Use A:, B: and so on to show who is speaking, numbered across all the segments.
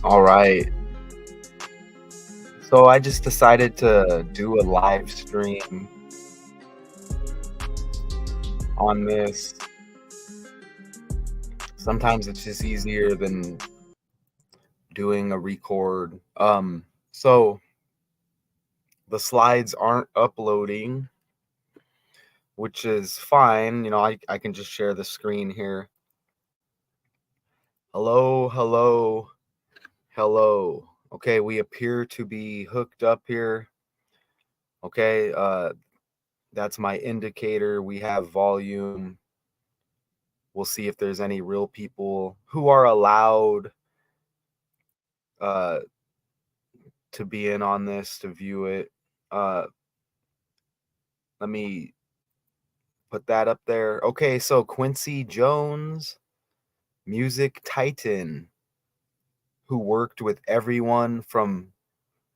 A: All right. So I just decided to do a live stream on this. Sometimes it's just easier than doing a record. So the slides aren't uploading, which is fine. I can just share the screen here. Hello, hello, hello. Okay, we appear to be hooked up here. Okay, that's my indicator. We have volume. We'll see if there's any real people who are allowed uh, to be in on this, to view it. Let me put that up there. Okay, so Quincy Jones, music titan, who worked with everyone from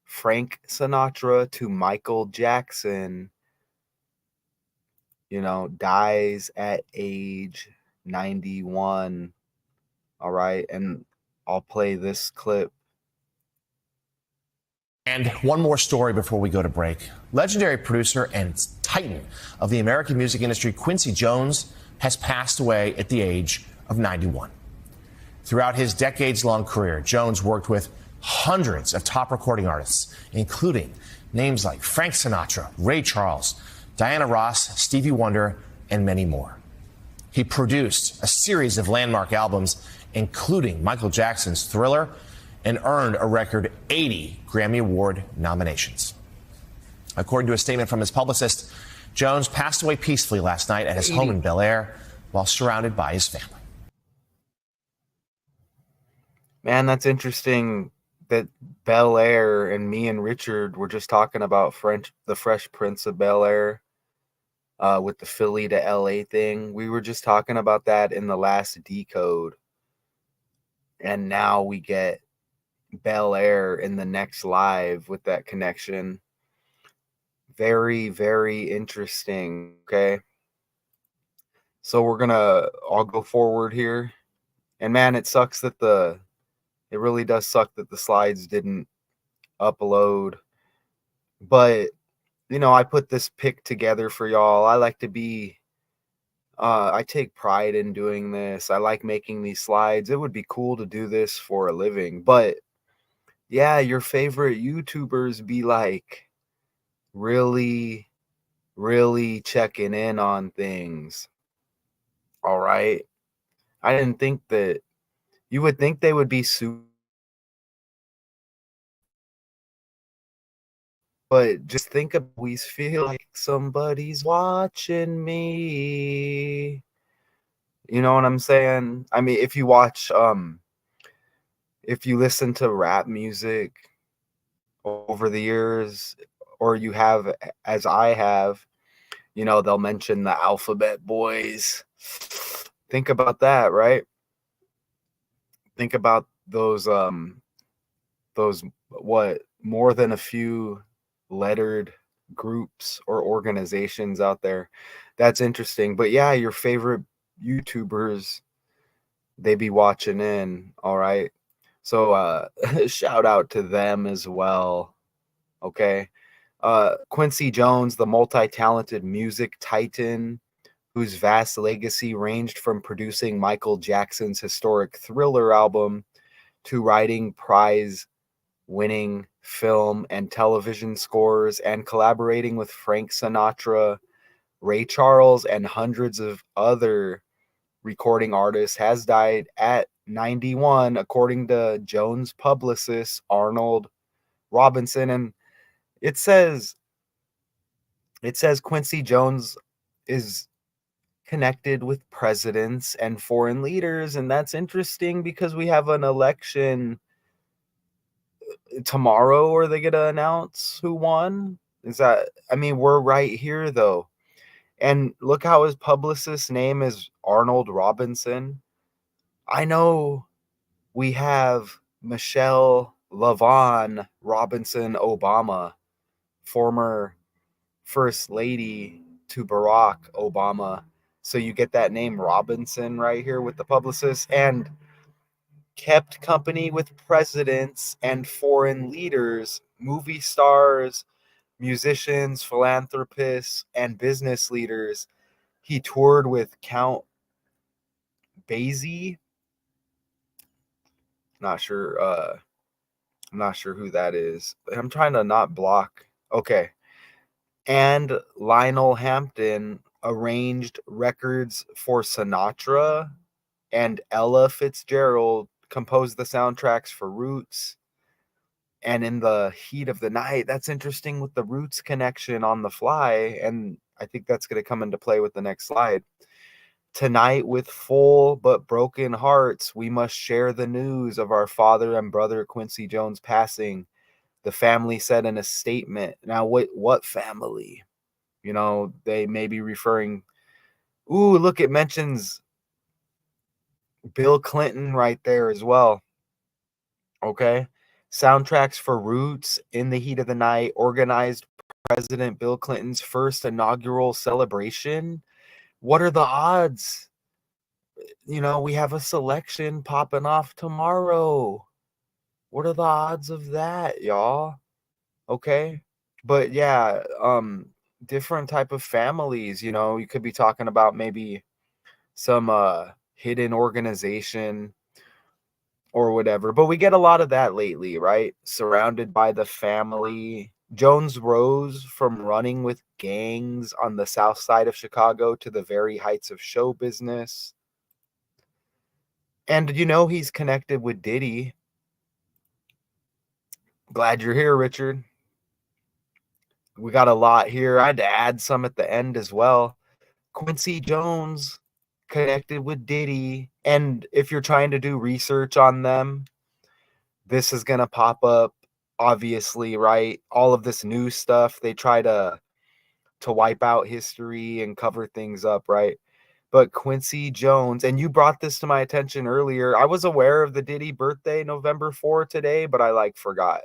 A: Frank Sinatra to Michael Jackson, dies at age 91. All right, and I'll play this clip.
B: And one more story before we go to break. Legendary producer and titan of the American music industry, Quincy Jones, has passed away at the age of 91. Throughout his decades-long career, Jones worked with hundreds of top recording artists, including names like Frank Sinatra, Ray Charles, Diana Ross, Stevie Wonder, and many more. He produced a series of landmark albums, including Michael Jackson's Thriller, and earned a record 80 Grammy Award nominations. According to a statement from his publicist, Jones passed away peacefully last night at his home in Bel Air while surrounded by his family.
A: Man, that's interesting that Bel Air and me and Richard were just talking about the Fresh Prince of Bel Air with the Philly to LA thing. We were just talking about that in the last Decode. And now we get Bel Air in the next live with that connection. Very, very interesting. Okay. So I'll go forward here. And man, it really does suck that the slides didn't upload. But, I put this pic together for y'all. I like to I take pride in doing this. I like making these slides. It would be cool to do this for a living. But yeah, your favorite YouTubers be like really, really checking in on things. All right. I didn't think that you would think they would be super. But just think of, always feel like somebody's watching me. You know what I'm saying? I mean, if you listen to rap music over the years, or you have, as I have, they'll mention the Alphabet Boys. Think about that, right? Think about those what, more than a few lettered groups or organizations out there. That's interesting. But yeah, your favorite YouTubers, they be watching in. All right. So shout out to them as well. Okay. Quincy Jones, the multi-talented music titan whose vast legacy ranged from producing Michael Jackson's historic Thriller album to writing prize-winning film and television scores and collaborating with Frank Sinatra, Ray Charles, and hundreds of other recording artists, has died at 91, according to Jones' publicist, Arnold Robinson. And it says Quincy Jones is connected with presidents and foreign leaders, and that's interesting because we have an election tomorrow. Are they gonna announce who won? We're right here though. And look how his publicist's name is Arnold Robinson. I know we have Michelle LaVaughn Robinson Obama, former first lady to Barack Obama. So you get that name Robinson right here with the publicist. And kept company with presidents and foreign leaders, movie stars, musicians, philanthropists, and business leaders. He toured with Count Basie. Not sure. I'm not sure who that is. I'm trying to not block. Okay. And Lionel Hampton arranged records for Sinatra, and Ella Fitzgerald composed the soundtracks for Roots. And In the Heat of the Night, that's interesting with the Roots connection on the fly. And I think that's going to come into play with the next slide. Tonight, with full but broken hearts, we must share the news of our father and brother Quincy Jones passing. The family said in a statement. Now, what family? You know, they may be referring. Ooh, look, it mentions Bill Clinton right there as well. Okay. Soundtracks for Roots, In the Heat of the Night, organized President Bill Clinton's first inaugural celebration. What are the odds? You know, we have a selection popping off tomorrow. What are the odds of that, y'all? Okay. But yeah, different type of families, you know, you could be talking about maybe some hidden organization or whatever. But we get a lot of that lately, right? Surrounded by the family. Jones rose from running with gangs on the south side of Chicago to the very heights of show business. And you know he's connected with Diddy. Glad you're here, Richard. We got a lot here. I had to add some at the end as well. Quincy Jones connected with Diddy. And if you're trying to do research on them, this is going to pop up, obviously, right? All of this new stuff, they try to wipe out history and cover things up, right? But Quincy Jones, and you brought this to my attention earlier. I was aware of the Diddy birthday, November 4 today, but I forgot.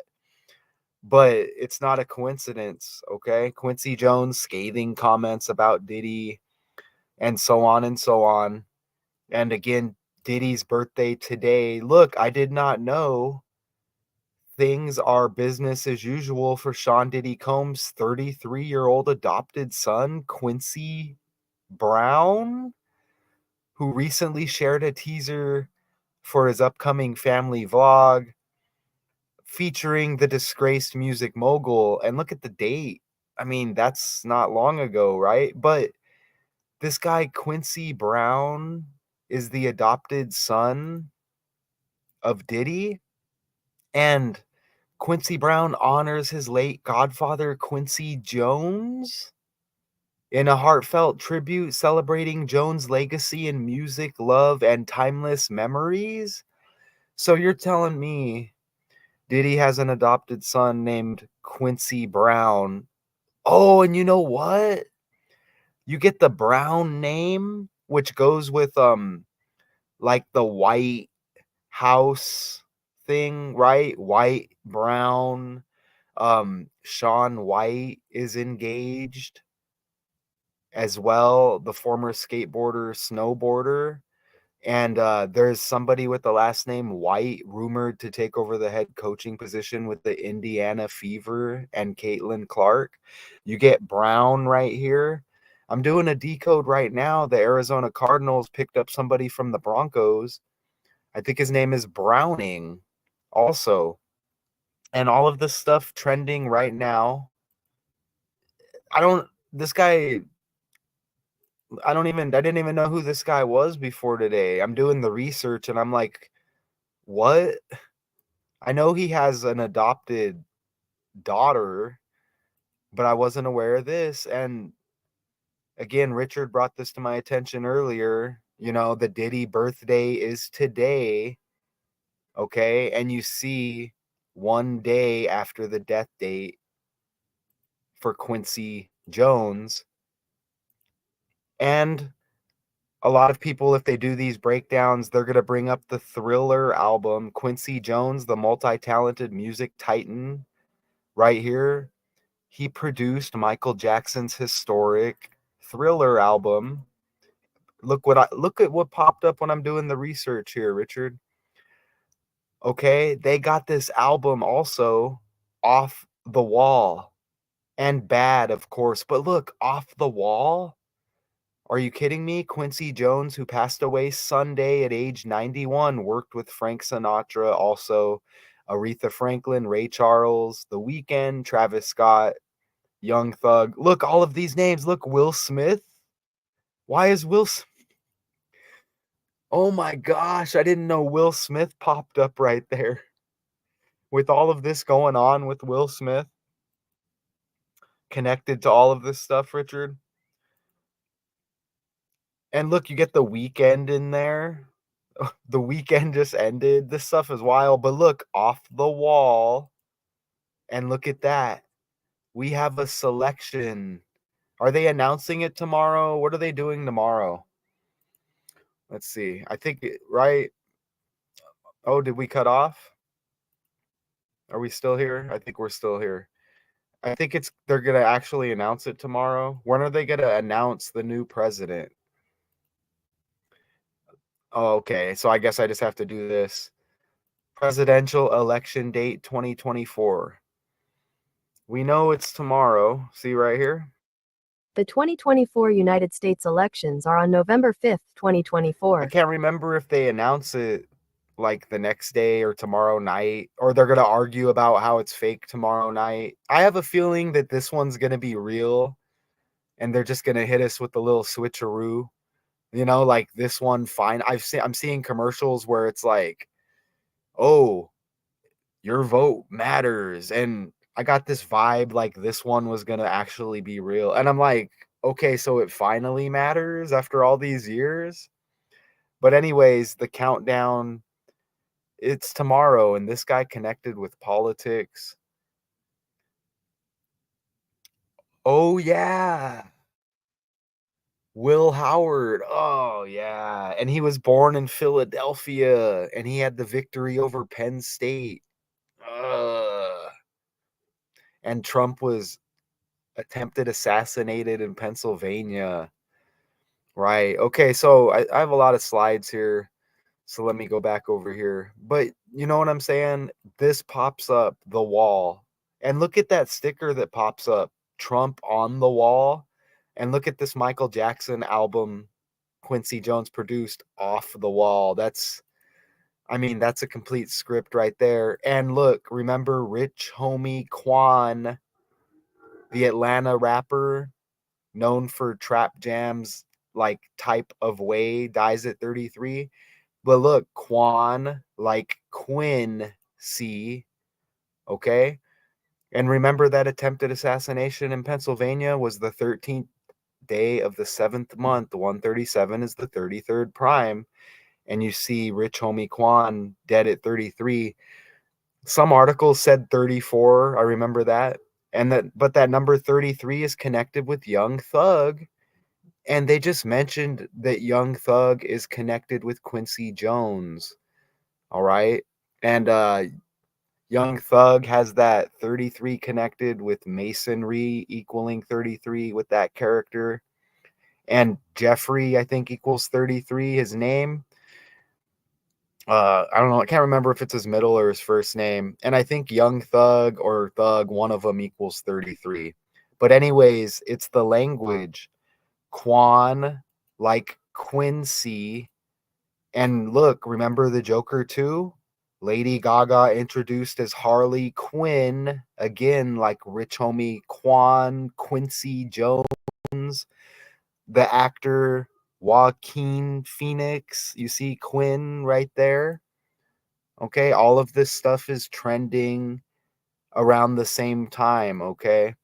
A: But it's not a coincidence, okay? Quincy Jones scathing comments about Diddy and so on and so on. And again, Diddy's birthday today. Look, I did not know things are business as usual for Sean Diddy Combs' 33-year-old adopted son, Quincy Brown, who recently shared a teaser for his upcoming family vlog featuring the disgraced music mogul. And look at the date. I mean, that's not long ago, right? But this guy, Quincy Brown, is the adopted son of Diddy. And Quincy Brown honors his late godfather, Quincy Jones, in a heartfelt tribute celebrating Jones' legacy in music, love, and timeless memories. So you're telling me Diddy has an adopted son named Quincy Brown. Oh, and you know what? You get the Brown name, which goes with like the White House thing, right? White, brown. Shaun White is engaged as well, the former skateboarder, snowboarder. And there's somebody with the last name White rumored to take over the head coaching position with the Indiana Fever and Caitlin Clark. You get Brown right here. I'm doing a decode right now. The Arizona Cardinals picked up somebody from the Broncos. I think his name is Browning also. And all of this stuff trending right now. This guy, I didn't even know who this guy was before today. I'm doing the research and I'm like, what? I know he has an adopted daughter, but I wasn't aware of this. And again, Richard brought this to my attention earlier. You know, the Diddy birthday is today. Okay. And you see one day after the death date for Quincy Jones. And a lot of people, if they do these breakdowns, they're going to bring up the Thriller album. Quincy Jones, the multi-talented music titan, right here. He produced Michael Jackson's historic Thriller album. Look at what popped up when I'm doing the research here, Richard. Okay, they got this album also, Off the Wall, and Bad, of course. But look, Off the Wall? Are you kidding me? Quincy Jones, who passed away Sunday at age 91, worked with Frank Sinatra, also Aretha Franklin, Ray Charles, The Weeknd, Travis Scott, Young Thug. Look, all of these names. Look, Will Smith. Why is Oh my gosh, I didn't know Will Smith popped up right there. With all of this going on with Will Smith, connected to all of this stuff, Richard. And look, you get The Weeknd in there. The Weekend just ended. This stuff is wild, but look, Off the Wall, and look at that. We have a selection. Are they announcing it tomorrow? What are they doing tomorrow? Let's see. I think right. Oh, did we cut off? Are we still here? I think we're still here. I think they're gonna actually announce it tomorrow. When are they gonna announce the new president? Oh, okay. So I guess I just have to do this. Presidential election date 2024. We know it's tomorrow. See right here?
C: The 2024 United States elections are on November 5th,
A: I
C: 2024.
A: can't remember if they announce it like the next day or tomorrow night, or they're going to argue about how it's fake tomorrow night. I have a feeling that this one's going to be real and they're just going to hit us with a little switcheroo. You know, like this one fine. I'm seeing commercials where it's like, "Oh, your vote matters." And I got this vibe like this one was going to actually be real. And I'm like, "Okay, so it finally matters after all these years?" But anyways, the countdown, it's tomorrow, and this guy connected with politics. Oh yeah. Will Howard. Oh yeah. And he was born in Philadelphia and he had the victory over Penn State. And Trump was attempted assassinated in Pennsylvania. Right. Okay, so I have a lot of slides here. So let me go back over here. But you know what I'm saying? This pops up the wall. And look at that sticker that pops up, Trump on the wall. And look at this Michael Jackson album Quincy Jones produced, Off the Wall. That's a complete script right there. And look, remember Rich Homie Quan, the Atlanta rapper known for trap jams like Type of Way, dies at 33. But look, Quan, like Quinn C, okay? And remember that attempted assassination in Pennsylvania was the 13th day of the 7th month. 137 is the 33rd prime. And you see Rich Homie Quan dead at 33. Some articles said 34. I remember that. But that number 33 is connected with Young Thug. And they just mentioned that Young Thug is connected with Quincy Jones. All right. And Young Thug has that 33 connected with masonry equaling 33 with that character. And Jeffrey, I think, equals 33, his name. I don't know. I can't remember if it's his middle or his first name. And I think Young Thug or Thug, one of them equals 33. But anyways, it's the language. Quan, like Quincy. And look, remember the Joker too? Lady Gaga introduced as Harley Quinn, again, like Rich Homie Quan, Quincy Jones, the actor Joaquin Phoenix. You see Quinn right there. Okay, all of this stuff is trending around the same time. Okay,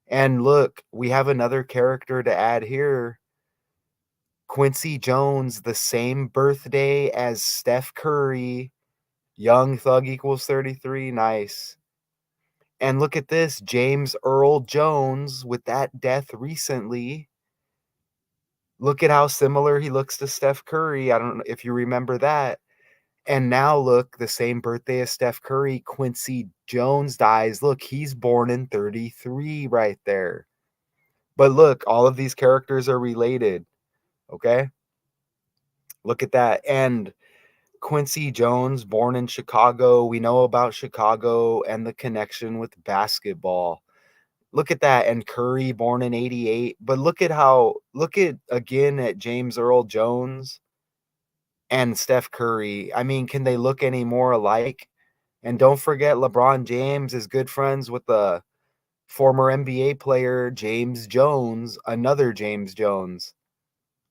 A: and look, we have another character to add here. Quincy Jones, the same birthday as Steph Curry. Young Thug equals 33. Nice. And look at this, James Earl Jones with that death recently. Look at how similar he looks to Steph Curry. I don't know if you remember that. And now look, the same birthday as Steph Curry, Quincy Jones dies. Look, he's born in 33 right there. But look, all of these characters are related. Okay? Look at that. And Quincy Jones, born in Chicago. We know about Chicago and the connection with basketball. Look at that. And Curry, born in 88. But look at again at James Earl Jones and Steph Curry. I mean, can they look any more alike? And don't forget, LeBron James is good friends with the former NBA player James Jones, another James Jones,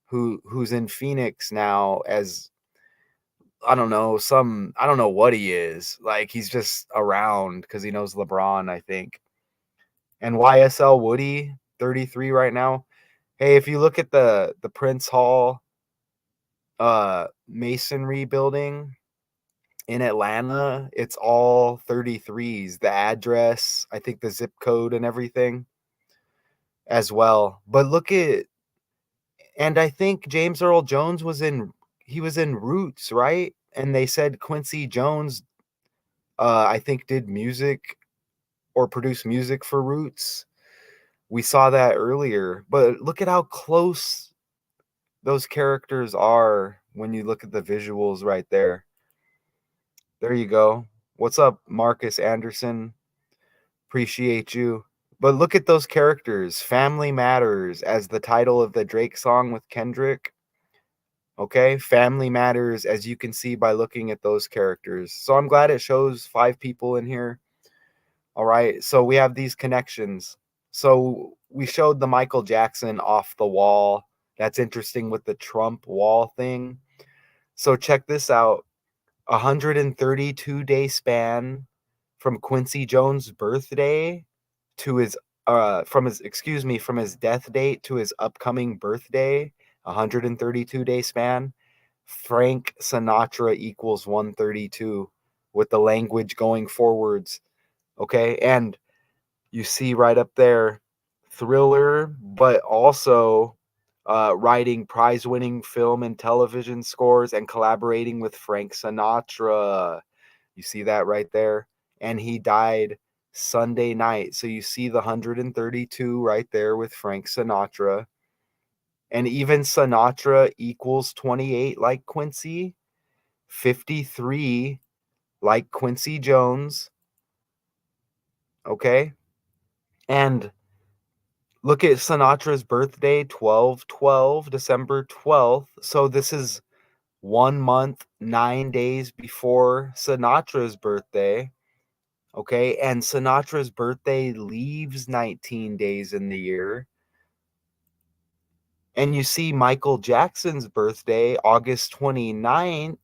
A: who's in Phoenix now as I don't know, I don't know what he is. Like he's just around because he knows LeBron, I think. And YSL Woody, 33 right now. Hey, if you look at the Prince Hall masonry building in Atlanta, it's all 33s. The address, I think the zip code and everything as well. But look at and I think James Earl Jones was in Roots, right? And they said Quincy Jones I think did music or produced music for Roots. We saw that earlier. But look at how close those characters are when you look at the visuals right there. There you go. What's up, Marcus Anderson? Appreciate you. But look at those characters. Family Matters as the title of the Drake song with Kendrick. Okay, Family Matters, as you can see by looking at those characters. So I'm glad it shows 5 people in here. All right, so we have these connections. So we showed the Michael Jackson off the wall. That's interesting with the Trump wall thing. So check this out. 132-day span from Quincy Jones' birthday to his from his death date to his upcoming birthday, 132-day span. Frank Sinatra equals 132 with the language going forwards. Okay, and you see right up there Thriller, but also writing prize-winning film and television scores and collaborating with Frank Sinatra. You see that right there? And he died Sunday night. So you see the 132 right there with Frank Sinatra. And even Sinatra equals 28 like Quincy, 53 like Quincy Jones. Okay? And look at Sinatra's birthday, 12/12, December 12th. So this is 1 month, 9 days before Sinatra's birthday. Okay, and Sinatra's birthday leaves 19 days in the year. And you see Michael Jackson's birthday, August 29th,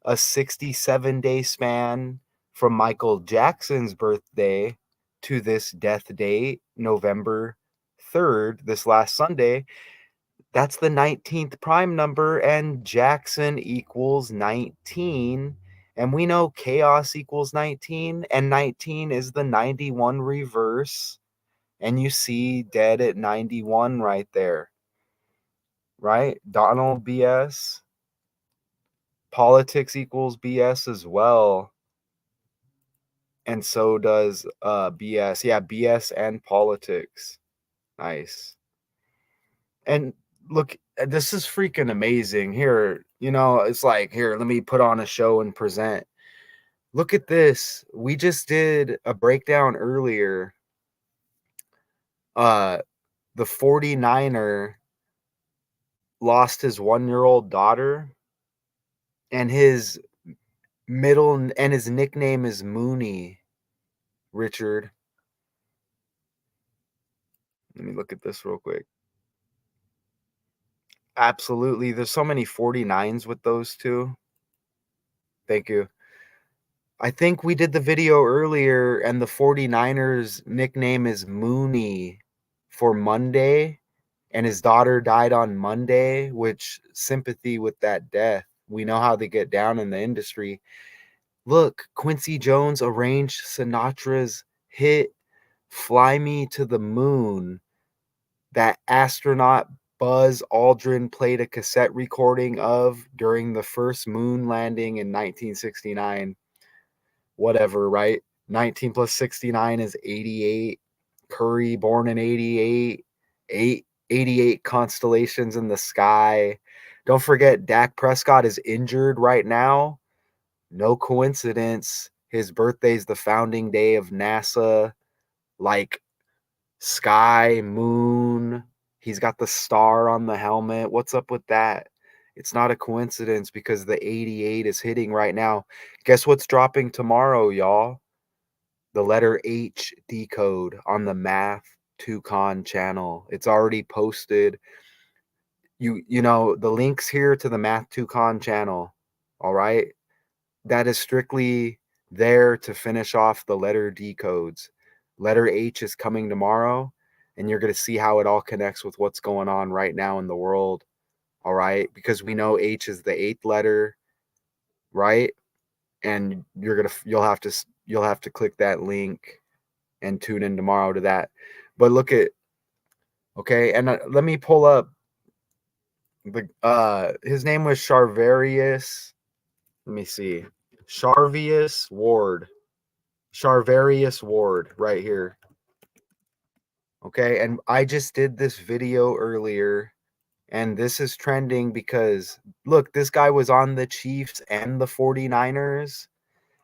A: a 67-day span from Michael Jackson's birthday to this death date, November 3rd, this last Sunday. That's the 19th prime number, and Jackson equals 19. And we know chaos equals 19, and 19 is the 91 reverse. And you see dead at 91 right there, right? Donald BS. Politics equals BS as well. And so does BS. Yeah, BS and politics. Nice. And look, this is freaking amazing. Here, it's like, here, let me put on a show and present. Look at this. We just did a breakdown earlier. The 49er lost his 1-year-old daughter, and his his nickname is Mooney, Richard. Let me look at this real quick. Absolutely. There's so many 49s with those two. Thank you. I think we did the video earlier, and the 49ers nickname is Mooney for Monday, and his daughter died on Monday, which sympathy with that death. We know how they get down in the industry. Look, Quincy Jones arranged Sinatra's hit Fly Me to the Moon that astronaut Buzz Aldrin played a cassette recording of during the first moon landing in 1969. Whatever, right? 19 plus 69 is 88. Curry, born in 88. 88 constellations in the sky. Don't forget, Dak Prescott is injured right now. No coincidence. His birthday's the founding day of NASA. Like, sky, moon. He's got the star on the helmet. What's up with that? It's not a coincidence because the 88 is hitting right now. Guess what's dropping tomorrow, y'all? The letter H decode on the Math 2Con channel. It's already posted. You know, the links here to the Math 2Con channel, all right? That is strictly there to finish off the letter D codes. Letter H is coming tomorrow, and you're going to see how it all connects with what's going on right now in the world. All right, because we know H is the 8th letter, right? And you'll have to click that link and tune in tomorrow to that. But look at, okay, and let me pull up the his name was Charvarius. Let me see. Charvarius Ward. Charvarius Ward right here. Okay, and I just did this video earlier, and this is trending because look, this guy was on the Chiefs and the 49ers,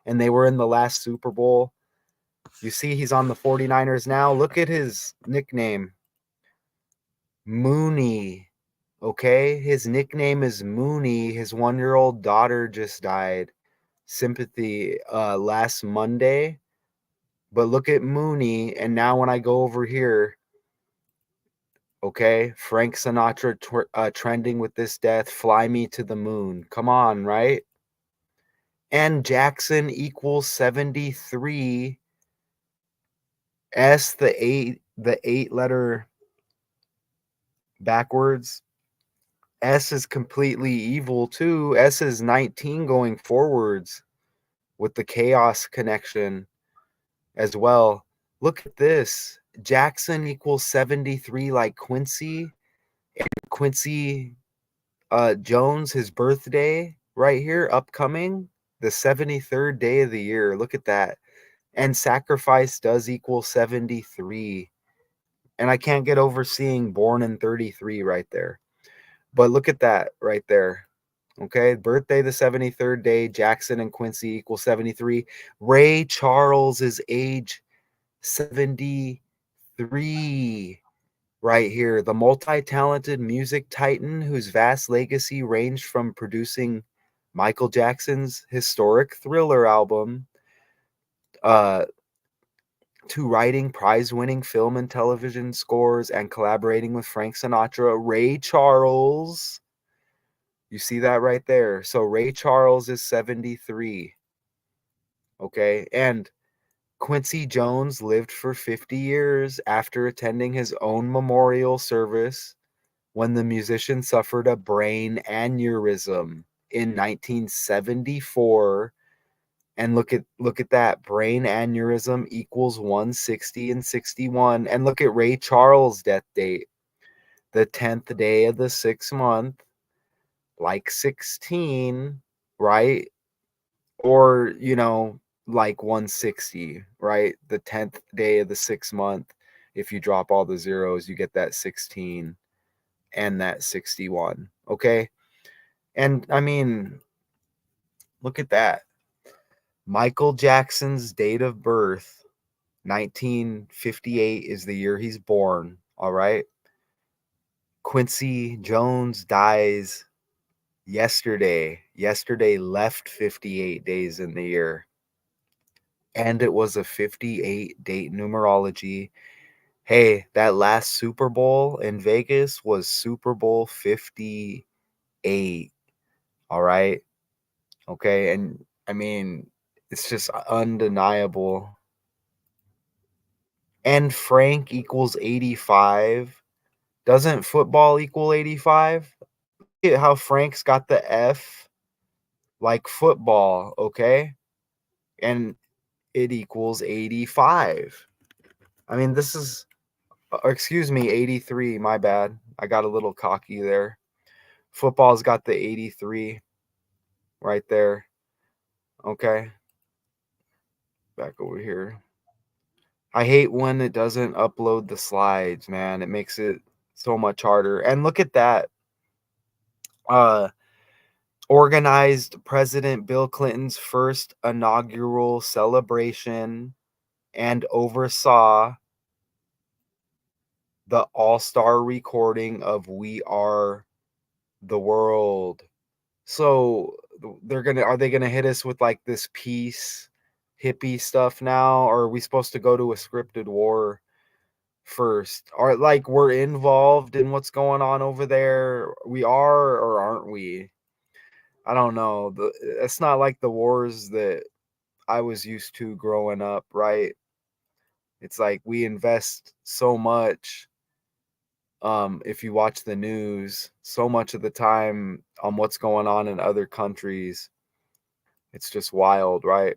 A: and they were in the last Super Bowl. You see he's on the 49ers now. Look at his nickname. Mooney. Okay, his nickname is Mooney. His 1-year-old daughter just died. Sympathy last Monday. But look at Mooney, and now when I go over here, okay, Frank Sinatra trending with this death, Fly Me to the Moon. Come on, right? And Jackson equals 73. S, the eight letter backwards. S is completely evil too. S is 19 going forwards with the chaos connection as well. Look at this. Jackson equals 73 like Quincy. And Quincy Jones, his birthday right here, upcoming, the 73rd day of the year. Look at that. And sacrifice does equal 73. And I can't get over seeing born in 33 right there. But look at that right there. Okay, birthday the 73rd day, Jackson and Quincy equal 73. Ray Charles is age 73 right here. The multi-talented music titan whose vast legacy ranged from producing Michael Jackson's historic Thriller album uh, to writing prize-winning film and television scores and collaborating with Frank Sinatra. Ray Charles, you see that right there. So Ray Charles is 73. Okay, and Quincy Jones lived for 50 years after attending his own memorial service when the musician suffered a brain aneurysm in 1974. And look at that. Brain aneurysm equals 160 and 61. And look at Ray Charles' death date. The 10th day of the 6th month, like 16, right? Or, you know, like 160, right? The 10th day of the 6th month. If you drop all the zeros, you get that 16 and that 61. Okay. And I mean, look at that. Michael Jackson's date of birth, 1958, is the year he's born. All right. Quincy Jones dies yesterday. Yesterday left 58 days in the year. And it was a 58 date numerology. Hey, that last Super Bowl in Vegas was Super Bowl 58. All right. Okay. And I mean, it's just undeniable. And Frank equals 85. Doesn't football equal 85? Look at how Frank's got the F like football. Okay. And it equals 85. I mean, this is, excuse me, 83. My bad. I got a little cocky there. Football's got the 83 right there. Okay. Back over here. I hate when it doesn't upload the slides, man. It makes it so much harder. And look at that. uh, organized President Bill Clinton's first inaugural celebration and oversaw the all-star recording of We Are the World. So are they gonna hit us with like this peace hippie stuff now, or are we supposed to go to a scripted war first? Or like we're involved in what's going on over there? We are or aren't we? I don't know. It's not like the wars that I was used to growing up, right? It's like we invest so much, if you watch the news, so much of the time on what's going on in other countries. It's just wild, right?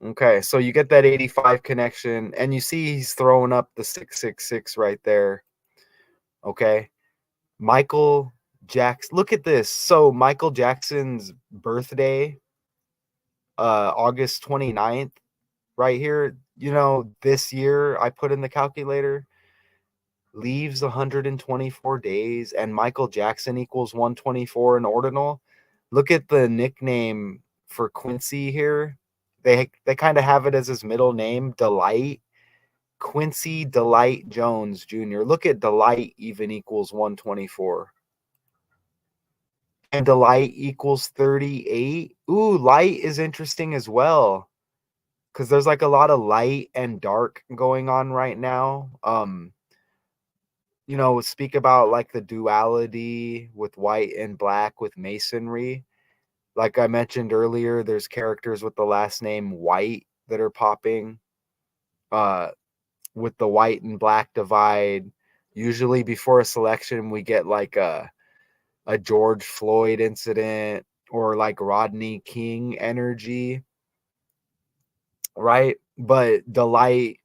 A: Okay, so you get that 85 connection, and you see he's throwing up the 666 right there. Okay. Michael Jackson. Look at this. So Michael Jackson's birthday, August 29th, right here. This year I put in the calculator, leaves 124 days, and Michael Jackson equals 124 in ordinal. Look at the nickname for Quincy here. They kind of have it as his middle name, Delight. Quincy Delight Jones Jr. Look at Delight even equals 124. And Delight equals 38. Ooh, light is interesting as well, because there's like a lot of light and dark going on right now. Speak about like the duality with white and black with masonry. Like I mentioned earlier, there's characters with the last name White that are popping. Uh, with the white and black divide. Usually before a selection, we get like a George Floyd incident or like Rodney King energy, right? But delight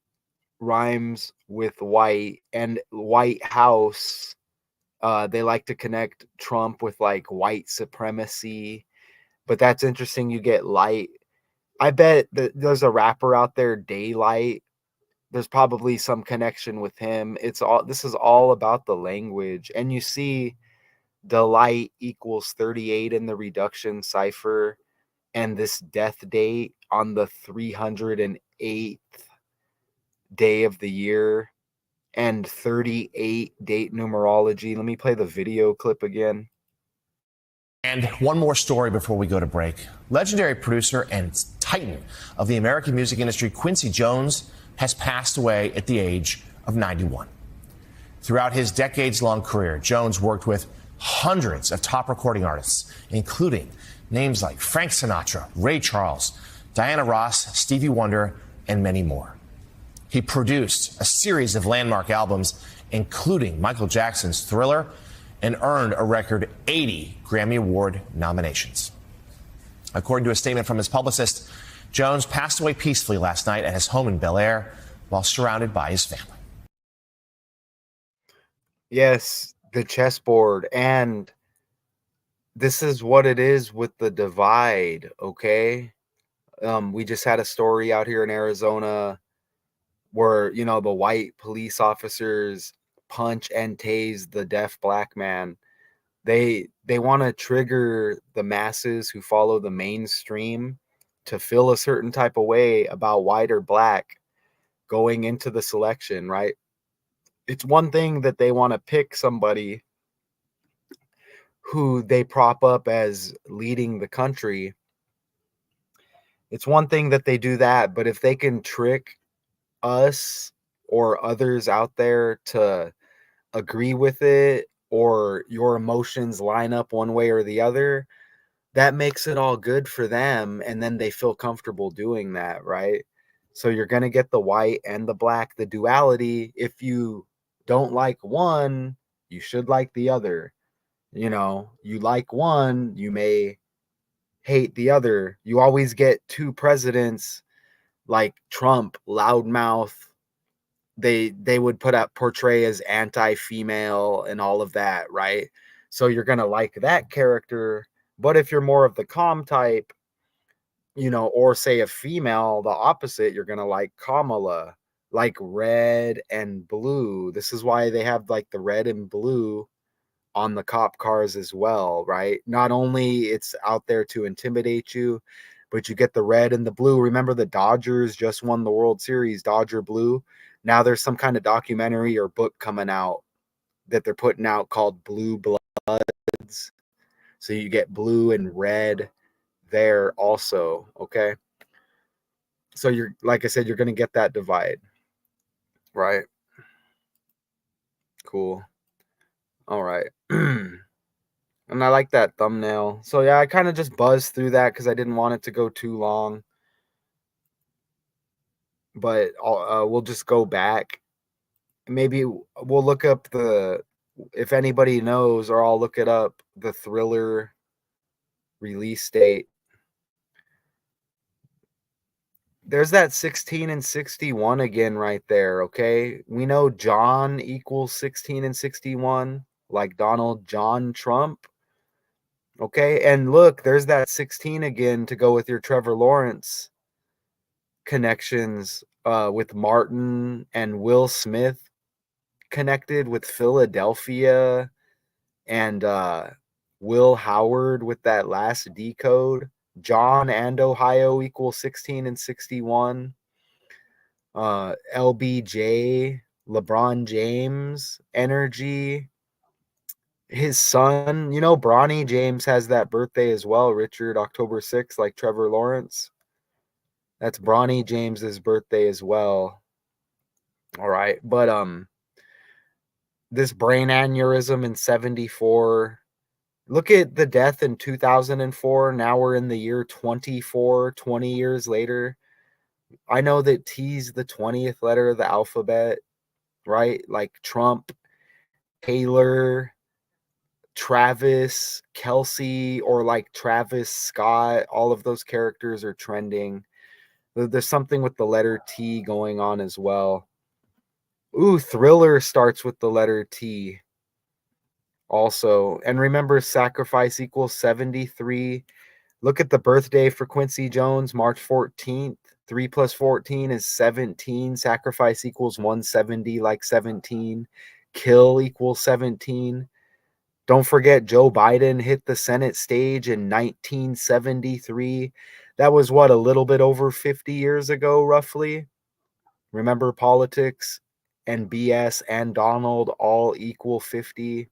A: rhymes with white, and White House. They like to connect Trump with like white supremacy, but that's interesting. You get light. I bet that there's a rapper out there, Daylight. There's probably some connection with him. This is all about the language. And you see delight equals 38 in the reduction cipher, and this death date on the 308th day of the year, and 38 date numerology. Let me play the video clip again.
B: And one more story before we go to break. Legendary producer and titan of the American music industry, Quincy Jones, has passed away at the age of 91. Throughout his decades-long career, Jones worked with hundreds of top recording artists, including names like Frank Sinatra, Ray Charles, Diana Ross, Stevie Wonder, and many more. He produced a series of landmark albums, including Michael Jackson's Thriller, and earned a record 80 Grammy Award nominations. According to a statement from his publicist, Jones passed away peacefully last night at his home in Bel Air while surrounded by his family.
A: Yes, the chessboard. And this is what it is with the divide, okay? We just had a story out here in Arizona where, the white police officers punch and tase the deaf black man. They want to trigger the masses who follow the mainstream to feel a certain type of way about white or black going into the selection, right? It's one thing that they want to pick somebody who they prop up as leading the country. It's one thing that they do that, but if they can trick us or others out there to agree with it, or your emotions line up one way or the other, that makes it all good for them, and then they feel comfortable doing that, right? So you're going to get the white and the black, the duality. If you don't like one, you should like the other. You like one, you may hate the other. You always get two presidents like Trump, loudmouth. They would portray as anti-female and all of that, right? So you're gonna like that character. But if you're more of the calm type, or say a female, the opposite, you're gonna like Kamala, like red and blue. This is why they have like the red and blue on the cop cars as well, right? Not only it's out there to intimidate you, but you get the red and the blue. Remember the Dodgers just won the World Series, Dodger Blue. Now there's some kind of documentary or book coming out that they're putting out called Blue Bloods. So you get blue and red there also, okay? So you're, like I said, you're going to get that divide, right? Cool. All right. And I like that thumbnail. So yeah, I kind of just buzzed through that because I didn't want it to go too long. But we'll just go back. Maybe we'll look up if anybody knows, or I'll look it up, the Thriller release date. There's that 16 and 61 again right there, okay? We know John equals 16 and 61, like Donald John Trump. Okay, and look, there's that 16 again to go with your Trevor Lawrence connections with Martin and Will Smith connected with Philadelphia and Will Howard with that last decode. John and Ohio equals 16 and 61. LBJ, LeBron James, energy. His son, Bronny James has that birthday as well, Richard, October 6th, like Trevor Lawrence. That's Bronny James's birthday as well. All right. But this brain aneurysm in 74. Look at the death in 2004. Now we're in the year 24, 20 years later. I know that T's the 20th letter of the alphabet, right? Like Trump, Taylor, Travis, Kelsey, or like Travis Scott. All of those characters are trending. There's something with the letter T going on as well. Ooh, Thriller starts with the letter T also. And remember, sacrifice equals 73. Look at the birthday for Quincy Jones, March 14th. 3 plus 14 is 17. Sacrifice equals 170, like 17. Kill equals 17. Don't forget, Joe Biden hit the Senate stage in 1973. That was what, a little bit over 50 years ago, roughly? Remember, politics and BS and Donald all equal 50,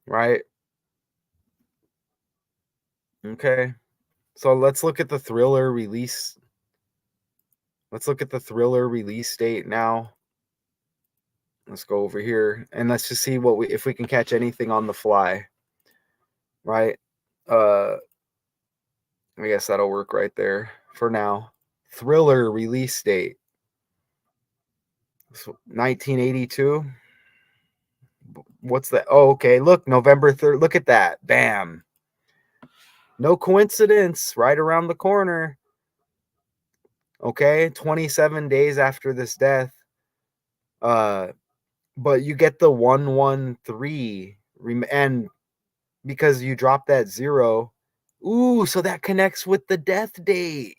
A: right? Okay. So let's look at the Thriller release. Let's look at the Thriller release date now. Let's go over here and let's just see if we can catch anything on the fly, right? I guess that'll work right there for now. Thriller release date 1982. What's that? Oh, okay. Look, November 3rd. Look at that. Bam. No coincidence. Right around the corner. Okay. 27 days after this death. But you get the 113. And because you drop that 0. Ooh, so that connects with the death date.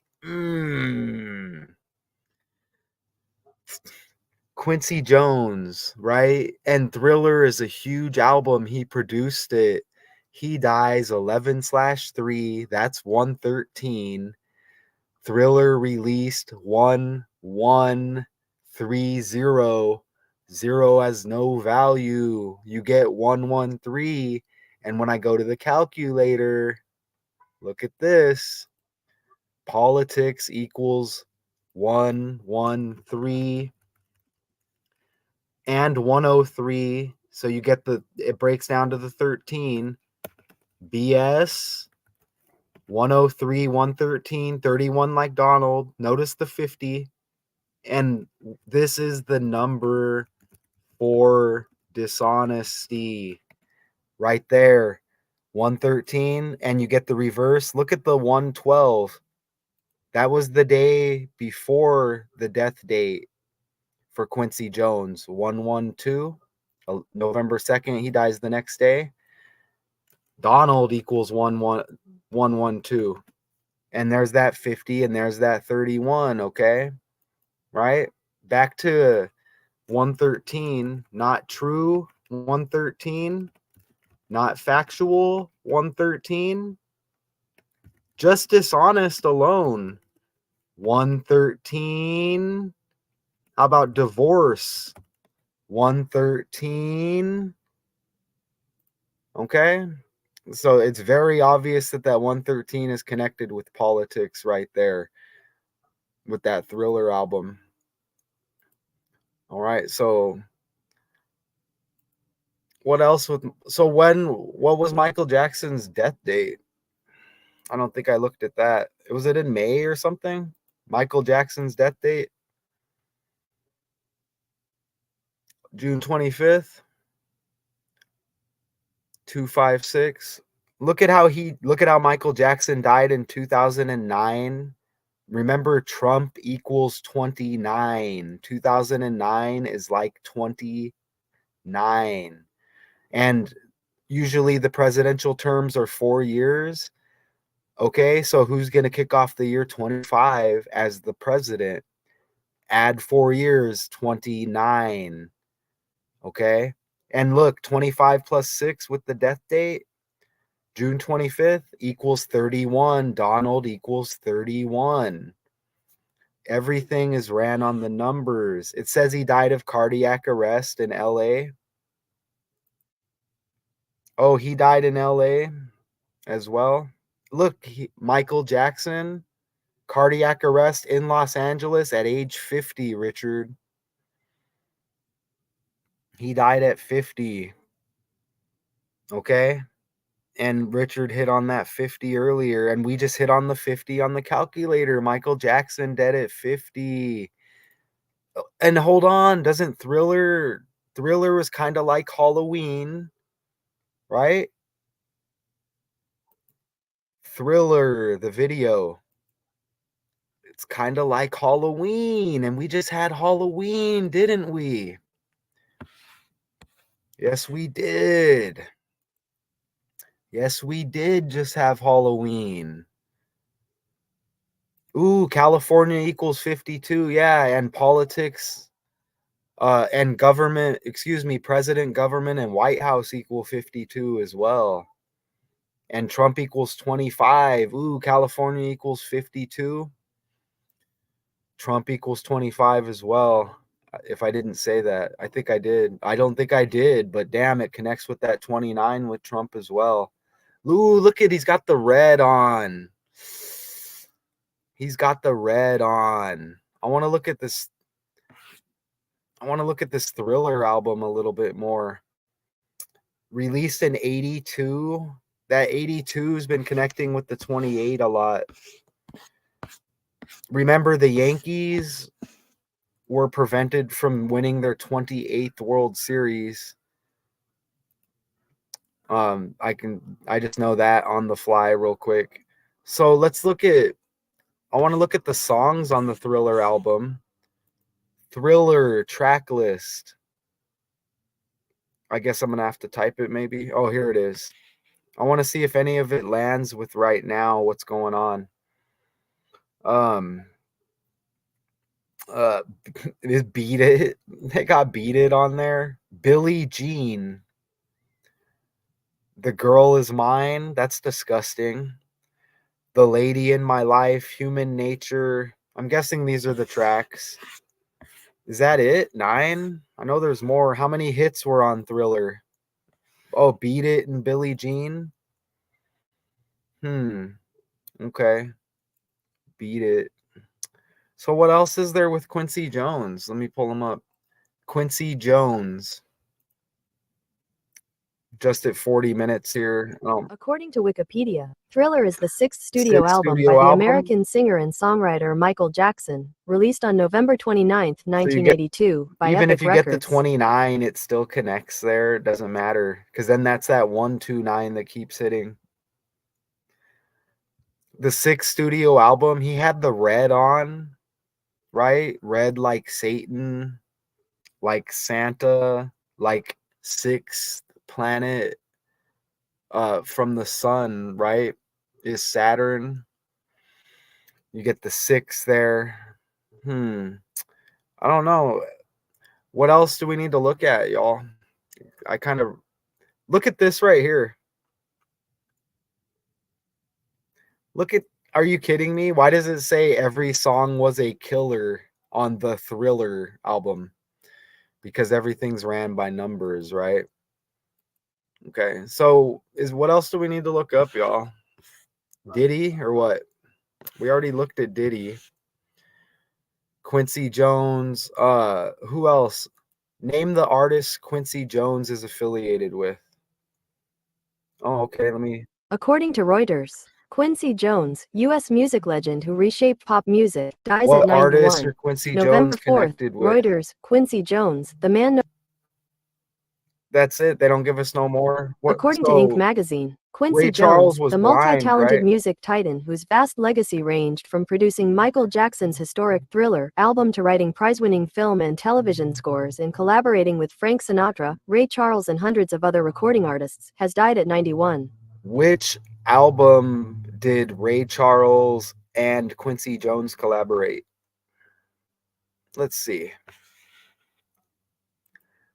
A: Quincy Jones, right? And Thriller is a huge album. He produced it. He dies 11/3. That's 113. Thriller released 1130. 0 has no value. You get 113. And when I go to the calculator, look at this. Politics equals 113 and 103. So you get it breaks down to the 13. BS 103, 113, 31 like Donald. Notice the 50. And this is the number for dishonesty right there. 113. And you get the reverse. Look at the 112. That was the day before the death date for Quincy Jones. 112. November 2nd, he dies the next day. Donald equals 112. And there's that 50 and there's that 31, okay? Right? Back to 113, not true, 113, not factual, 113, just dishonest alone, 113. How about divorce? 113. Okay. So it's very obvious that that 113 is connected with politics right there with that Thriller album. All right. So what else with what was Michael Jackson's death date? I don't think I looked at that. Was it in May or something? Michael Jackson's death date? June 25th, 256. Look at how Michael Jackson died in 2009. Remember, Trump equals 29. 2009 is like 29. And usually the presidential terms are 4 years. Okay, so who's going to kick off the year 25 as the president? Add 4 years, 29. Okay, and look, 25 plus 6 with the death date, June 25th equals 31. Donald equals 31. Everything is ran on the numbers. It says he died of cardiac arrest in LA. Oh, he died in LA as well. Look, Michael Jackson, cardiac arrest in Los Angeles at age 50, Richard. He died at 50. Okay. And Richard hit on that 50 earlier, and we just hit on the 50 on the calculator. Michael Jackson dead at 50. And hold on, doesn't Thriller was kind of like Halloween, right? Thriller, the video. It's kind of like Halloween, and we just had Halloween, didn't we? Yes, we did. Yes, we did just have Halloween. Ooh, California equals 52. Yeah, and politics and government, president, government, and White House equal 52 as well. And Trump equals 25. Ooh, California equals 52. Trump equals 25 as well. If I didn't say that, I think I did. I don't think I did, but damn, it connects with that 29 with Trump as well. Ooh, look at, he's got the red on. He's got the red on. I want to look at this. I want to look at this Thriller album a little bit more. Released in 82. That 82 has been connecting with the 28 a lot. Remember, the Yankees were prevented from winning their 28th World Series. I just know that on the fly real quick. So let's look at, I want to look at the songs on the Thriller album. Thriller track list. I guess I'm going to have to type it maybe. Oh, here it is. I want to see if any of it lands with right now what's going on. Beat It. They got Beat It on there. Billie Jean. The Girl Is Mine. That's disgusting. The Lady in My Life. Human Nature. I'm guessing these are the tracks. Is that it? 9? I know there's more. How many hits were on Thriller? Oh, Beat It and Billie Jean. Okay. Beat It. So what else is there with Quincy Jones? Let me pull him up. Quincy Jones. Just at 40 minutes here.
C: According to Wikipedia, Thriller is the sixth studio
A: Sixth
C: album
A: studio
C: by the
A: album?
C: American singer and songwriter Michael Jackson, released on November 29th, 1982, by
A: Even
C: Epic
A: if you get the
C: Records.
A: 29, it still connects there. It doesn't matter, because then that's that 129 that keeps hitting. The sixth studio album, he had the red on, right? Red like Satan, like Santa, like sixth planet from the sun, right? Is Saturn. You get the 6 there. I don't know. What else do we need to look at, y'all? I kind of look at this right here. Look at, are you kidding me? Why does it say every song was a killer on the Thriller album? Because everything's ran by numbers, right? Okay, so what else do we need to look up, y'all? Diddy or what? We already looked at Diddy. Quincy Jones. Who else? Name the artist Quincy Jones is affiliated with. Oh, okay. Let me.
C: According to Reuters, Quincy Jones, U.S. music legend who reshaped pop music, dies at
A: What artist
C: 91.
A: are Quincy
C: November
A: Jones
C: 4th,
A: connected with?
C: Reuters, Quincy Jones, the man.
A: That's it. They don't give us no more. What?
C: According to Inc.
A: So
C: magazine,
A: Ray
C: Quincy
A: Charles
C: Jones,
A: was
C: the
A: blind,
C: multi-talented
A: right?
C: music titan whose vast legacy ranged from producing Michael Jackson's historic Thriller album to writing prize-winning film and television scores and collaborating with Frank Sinatra, Ray Charles and hundreds of other recording artists, has died at 91.
A: Which album did Ray Charles and Quincy Jones collaborate? Let's see.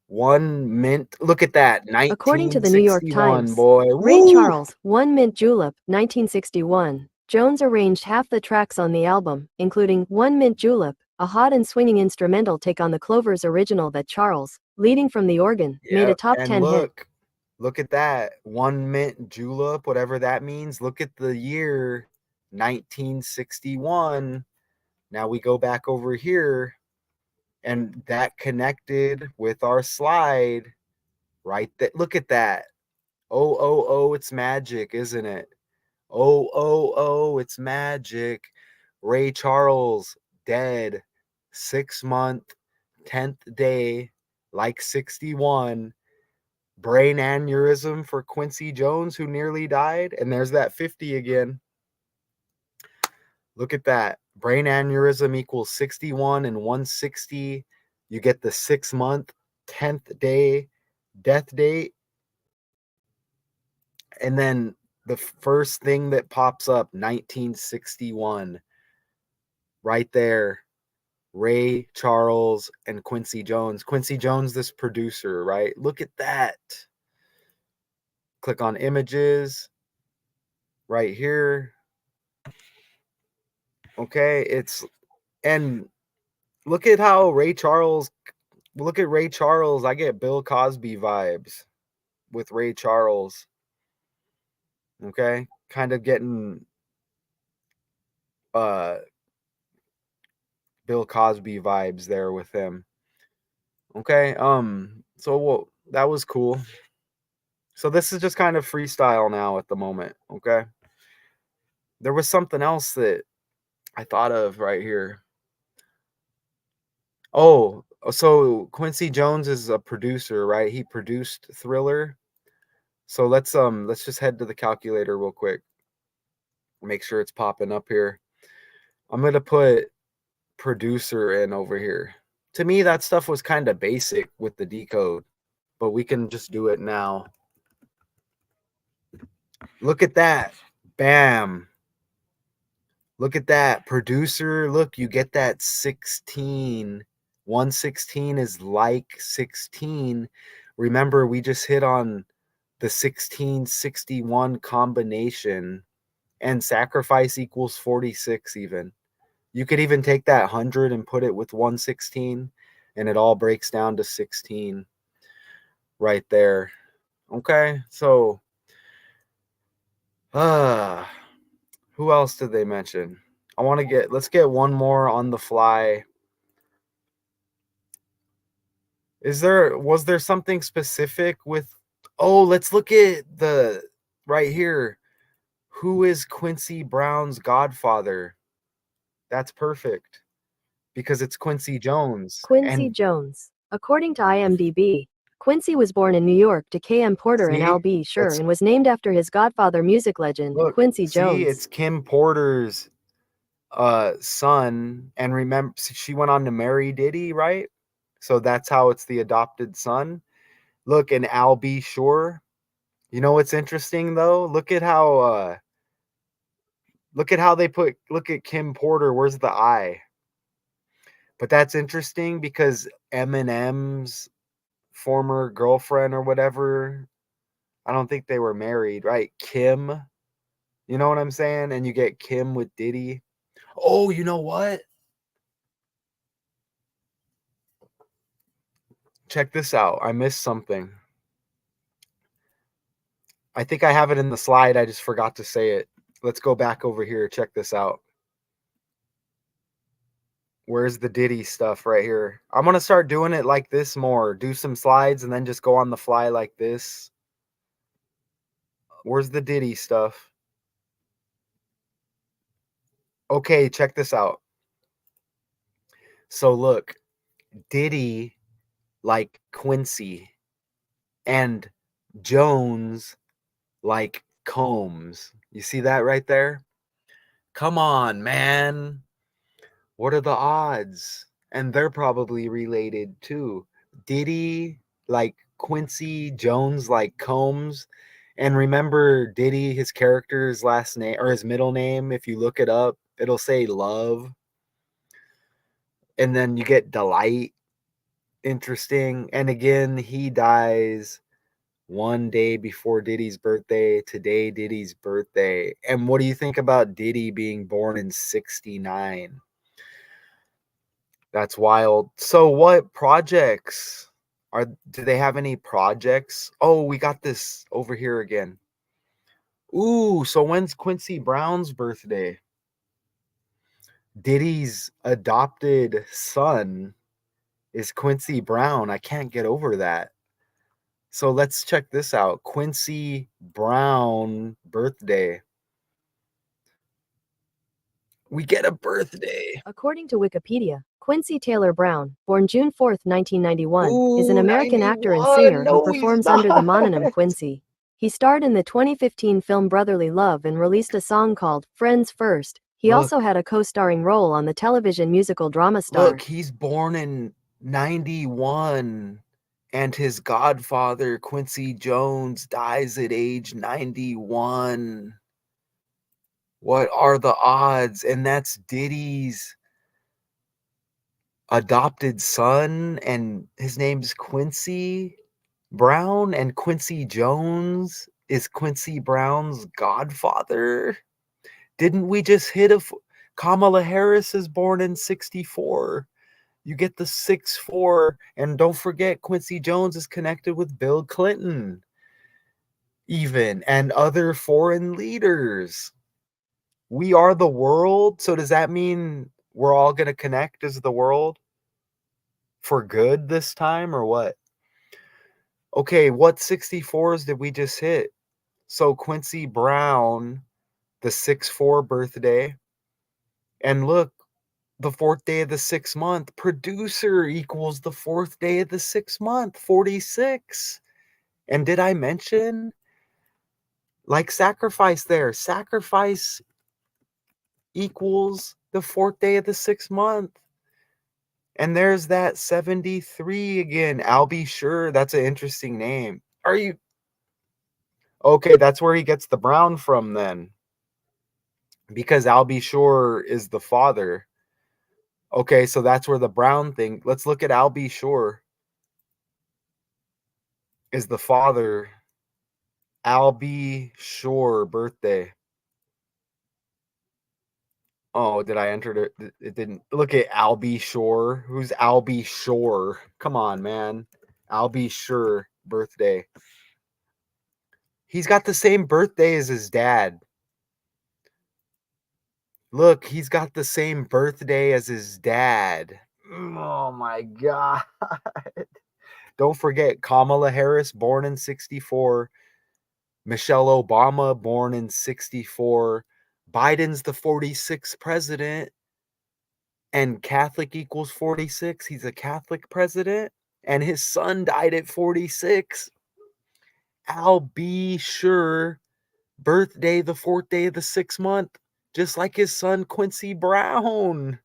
A: One Mint. Look at that.
C: According to the New York
A: 1961,
C: Times,
A: boy.
C: Ray
A: Woo!
C: Charles, One Mint Julep, 1961. Jones arranged half the tracks on the album, including One Mint Julep, a hot and swinging instrumental take on the Clovers original that Charles, leading from the organ, made a
A: Yep.
C: top
A: And
C: 10 hit.
A: look at that. One Mint Julep, whatever that means. Look at the year 1961. Now we go back over here, and that connected with our slide right there. Look at that. Oh, oh, oh, it's magic, isn't it? Oh, oh, oh, it's magic. Ray Charles, dead. 6 month, 10th day, like 61. Brain aneurysm for Quincy Jones, who nearly died. And there's that 50 again. Look at that. Brain aneurysm equals 61 and 160. You get the 6 month, 10th day death date. And then the first thing that pops up, 1961, right there. Ray Charles and Quincy Jones. Quincy Jones, this producer, right? Look at that. Click on images right here. Okay, and look at how Ray Charles, look at Ray Charles. I get Bill Cosby vibes with Ray Charles. Okay, kind of getting uh Bill Cosby vibes there with him. Okay, so that was cool. So this is just kind of freestyle now at the moment, okay? There was something else that I thought of right here. Oh, so Quincy Jones is a producer, right? He produced Thriller. So let's just head to the calculator real quick. Make sure it's popping up here. I'm going to put producer in over here. To me, that stuff was kind of basic with the decode, but we can just do it now. Look at that. Bam. Look at that. Producer, look, you get that 16. 116 is like 16. Remember, we just hit on the 1661 combination, and sacrifice equals 46 even. You could even take that 100 and put it with 116, and it all breaks down to 16 right there. Okay, so who else did they mention? Let's get one more on the fly. Was there something specific with, oh, let's look at the right here. Who is Quincy Brown's godfather? That's perfect because it's Quincy Jones.
C: Quincy
A: And
C: Jones. According to IMDb, Quincy was born in New York to K.M. Porter and
A: see,
C: Al B. Sure
A: that's
C: and was named after his godfather music legend,
A: look,
C: Quincy
A: see,
C: Jones.
A: it's Kim Porter's son. And remember, she went on to marry Diddy, right? So that's how it's the adopted son. Look, and Al B. Sure. You know what's interesting though? Look at how they look at Kim Porter. Where's the I? But that's interesting because Eminem's former girlfriend or whatever, I don't think they were married, right? Kim, you know what I'm saying? And you get Kim with Diddy. Oh, you know what? Check this out. I missed something. I think I have it in the slide. I just forgot to say it. Let's go back over here. Check this out. Where's the Diddy stuff right here? I'm going to start doing it like this more. Do some slides and then just go on the fly like this. Where's the Diddy stuff? Okay, check this out. So look, Diddy like Quincy and Jones like Combs. You see that right there? Come on, man. What are the odds? And they're probably related too. Diddy like Quincy, Jones like Combs. And remember Diddy, his character's last name or his middle name, if you look it up, it'll say Love. And then you get Delight. Interesting. And again, he dies one day before Diddy's birthday. Today, Diddy's birthday. And what do you think about Diddy being born in 69? That's wild. So what projects do they have any projects? Oh, we got this over here again. Ooh, so when's Quincy Brown's birthday? Diddy's adopted son is Quincy Brown. I can't get over that. So let's check this out. Quincy Brown birthday. We get a birthday.
C: According to Wikipedia, Quincy Taylor Brown, born June 4, 1991, is an
A: Ooh,
C: American actor and
A: 91.
C: singer who
A: No, he's
C: performs under the
A: not.
C: mononym Quincy. He starred in the 2015 film Brotherly Love and released a song called Friends First. He also
A: Look,
C: had a co-starring role on the television musical drama
A: look,
C: Star.
A: he's born in 91 and his godfather Quincy Jones dies at age 91. What are the odds? And that's Diddy's adopted son and his name's Quincy Brown and Quincy Jones is Quincy Brown's godfather. Didn't we just hit Kamala Harris is born in 64. You get the 6'4", and don't forget Quincy Jones is connected with Bill Clinton, even, and other foreign leaders. We are the world. So does that mean we're all going to connect as the world for good this time or what? Okay, what 64s did we just hit? So Quincy Brown, the 6'4" birthday, and look, the fourth day of the 6th month. Producer equals the fourth day of the 6th month, 46. And did I mention, like sacrifice there, sacrifice equals the fourth day of the 6th month. And there's that 73 again. I'll be sure. That's an interesting name. Are you okay? That's where he gets the Brown from then. Because I'll be sure is the father. Okay, so that's where the Brown thing. Let's look at I'll be sure is the father. I'll be sure birthday. Oh, did I enter it? It didn't. Look at Albie Shore. Who's Albie Shore? Come on, man. Albie Shore birthday. He's got the same birthday as his dad. Look, he's got the same birthday as his dad. Oh my God. Don't forget Kamala Harris, born in 64. Michelle Obama, born in 64. Biden's the 46th president. And Catholic equals 46. He's a Catholic president. And his son died at 46. I'll be sure. Birthday, the fourth day of the 6th month. Just like his son, Quincy Brown.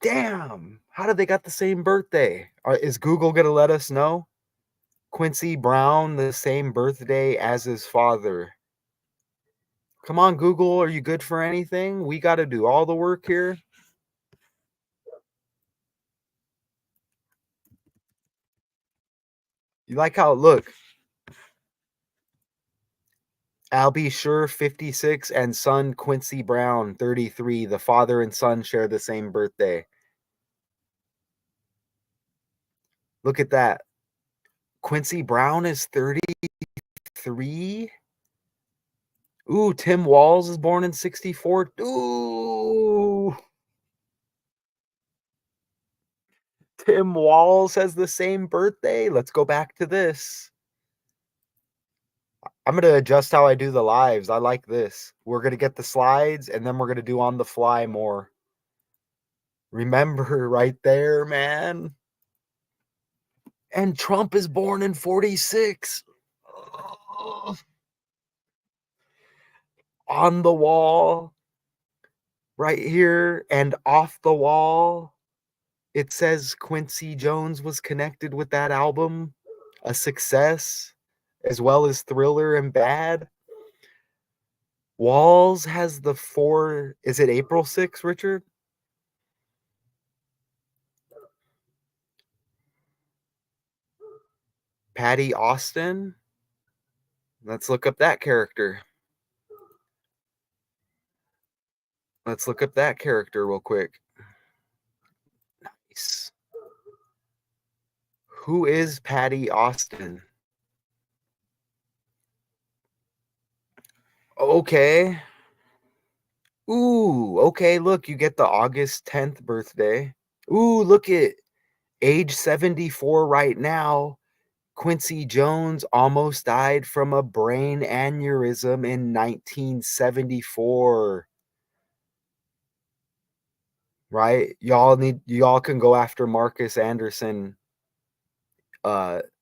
A: Damn. How did they got the same birthday? Is Google going to let us know? Quincy Brown, the same birthday as his father. Come on, Google. Are you good for anything? We got to do all the work here. You like how, look, I'll be sure 56 and son Quincy Brown 33. The father and son share the same birthday. Look at that. Quincy Brown is 33. Ooh, Tim Walls is born in 64. Ooh. Tim Walls has the same birthday. Let's go back to this. I'm going to adjust how I do the lives. I like this. We're going to get the slides and then we're going to do on the fly more. Remember right there, man. And Trump is born in 46. On the wall, right here, and off the wall, it says Quincy Jones was connected with that album, a success, as well as Thriller and Bad. Walls has the 4, is it April 6th, Richard? Patty Austin? Let's look up that character. Let's look up that character real quick. Nice. Who is Patty Austin? Okay. Ooh, okay, look, you get the August 10th birthday. Ooh, look at age 74 right now. Quincy Jones almost died from a brain aneurysm in 1974. Right? Y'all can go after Marcus Anderson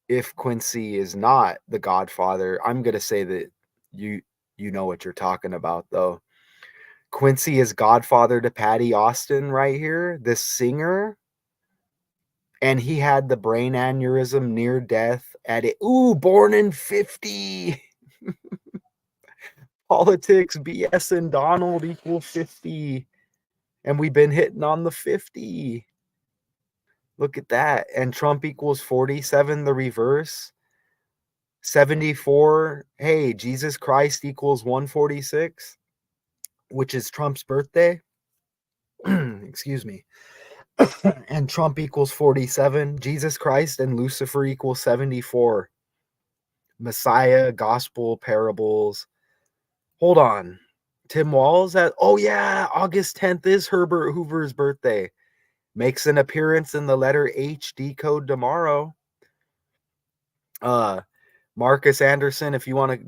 A: if Quincy is not the Godfather. I'm going to say that you know what you're talking about though. Quincy is godfather to Patty Austin right here, this singer. And he had the brain aneurysm near death at it. Ooh, born in 50. Politics, BS, and Donald equal 50. And we've been hitting on the 50. Look at that. And Trump equals 47, the reverse. 74. Hey, Jesus Christ equals 146, which is Trump's birthday. Excuse me. And Trump equals 47. Jesus Christ and Lucifer equals 74. Messiah, gospel, parables. Hold on. Tim Walls at, oh yeah, August 10th is Herbert Hoover's birthday. Makes an appearance in the letter H decode tomorrow. Marcus Anderson, if you want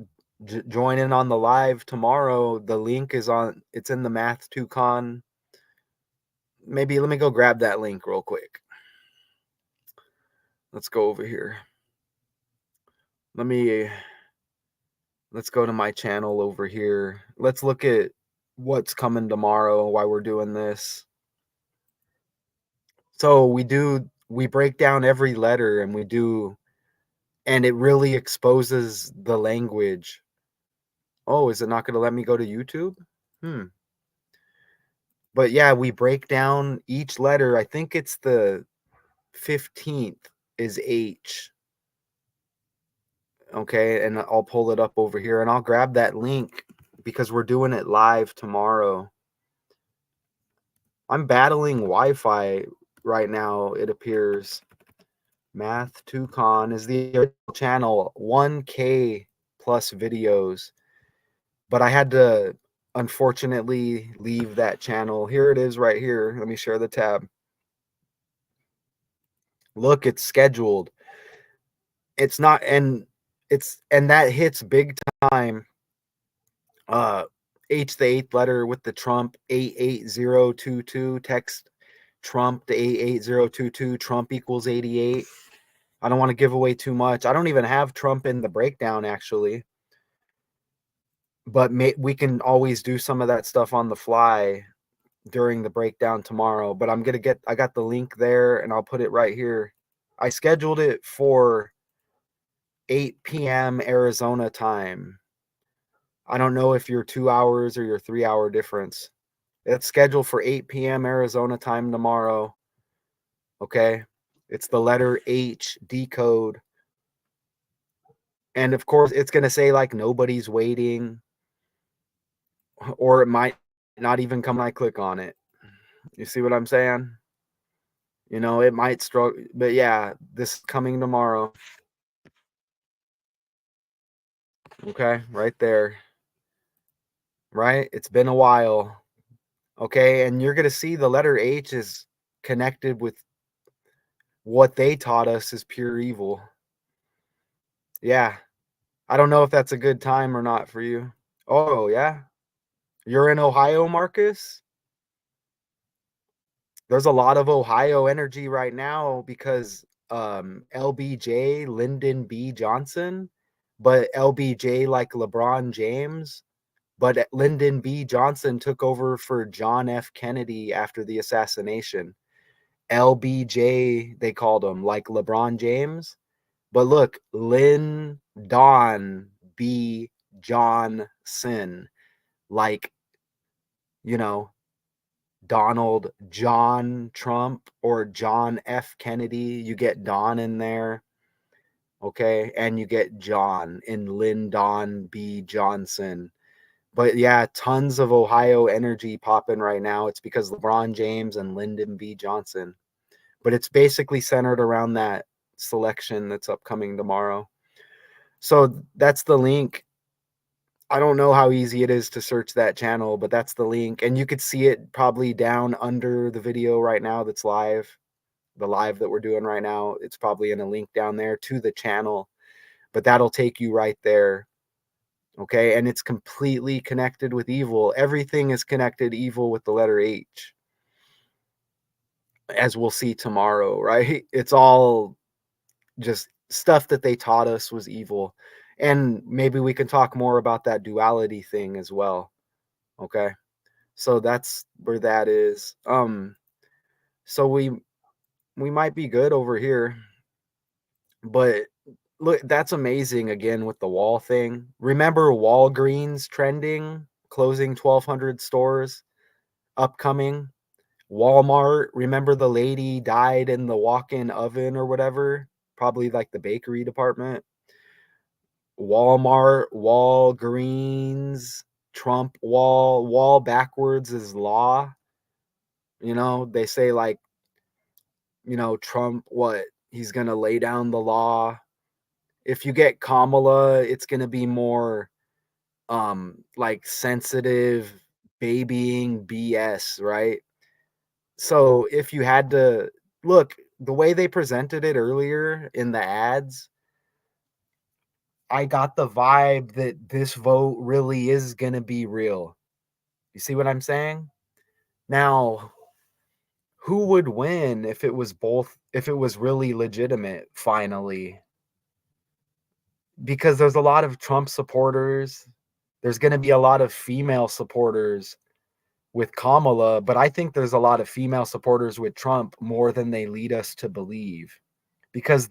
A: to join in on the live tomorrow, the link is on, it's in the Math 2Con. Maybe let me go grab that link real quick. Let's go over here. Let's go to my channel over here. Let's look at what's coming tomorrow while we're doing this. So we break down every letter and and it really exposes the language. Oh, is it not going to let me go to YouTube? But yeah, we break down each letter. I think it's the 15th is H. Okay, and I'll pull it up over here and I'll grab that link because we're doing it live tomorrow. I'm battling Wi-Fi right now, it appears. Math 2Con is the original channel, 1K plus videos. But I had to unfortunately leave that channel. Here it is right here. Let me share the tab. Look, it's scheduled. It's not, and that hits big time. H the 8th letter with the Trump 88022, text Trump to 88022, Trump equals 88. I don't want to give away too much. I don't even have Trump in the breakdown actually. But we can always do some of that stuff on the fly during the breakdown tomorrow. But I got the link there and I'll put it right here. I scheduled it for 8 p.m. Arizona time. I don't know if you're 2 hours or your 3-hour difference. It's scheduled for 8 p.m. Arizona time tomorrow. Okay. It's the letter H decode. And of course, it's going to say like nobody's waiting, or it might not even come when I click on it. You see what I'm saying? You know, it might struggle, but yeah, this is coming tomorrow. Okay, right there. Right? It's been a while. Okay, and you're going to see the letter H is connected with what they taught us is pure evil. Yeah. I don't know if that's a good time or not for you. Oh, yeah. You're in Ohio, Marcus? There's a lot of Ohio energy right now because LBJ, Lyndon B. Johnson, but LBJ like LeBron James, but Lyndon B. Johnson took over for John F. Kennedy after the assassination. LBJ, they called him, like LeBron James. But look, Lyndon B. Johnson, like, you know, Donald John Trump or John F. Kennedy. You get Don in there, okay? And you get John in Lyndon B. Johnson. But yeah, tons of Ohio energy popping right now. It's because LeBron James and Lyndon B. Johnson. But it's basically centered around that selection that's upcoming tomorrow. So that's the link. I don't know how easy it is to search that channel, but that's the link. And you could see it probably down under the video right now that's live. The live that we're doing right now, it's probably in a link down there to the channel, but that'll take you right there. Okay, and it's completely connected with evil. Everything is connected evil with the letter H, as we'll see tomorrow, right? It's all just stuff that they taught us was evil. And maybe we can talk more about that duality thing as well. Okay. So that's where that is. So we might be good over here, but look, that's amazing again with the wall thing. Remember Walgreens trending, closing 1,200 stores, upcoming. Walmart, remember the lady died in the walk-in oven or whatever, probably like the bakery department. Walmart, Walgreens, Trump wall backwards is law. You know, they say like, you know, Trump, what? He's going to lay down the law. If you get Kamala, it's going to be more like sensitive babying BS, right? So if you had to look, the way they presented it earlier in the ads, I got the vibe that this vote really is going to be real. You see what I'm saying? Now, who would win if it was both, if it was really legitimate finally? Because there's a lot of Trump supporters. There's going to be a lot of female supporters with Kamala, but I think there's a lot of female supporters with Trump more than they lead us to believe. Because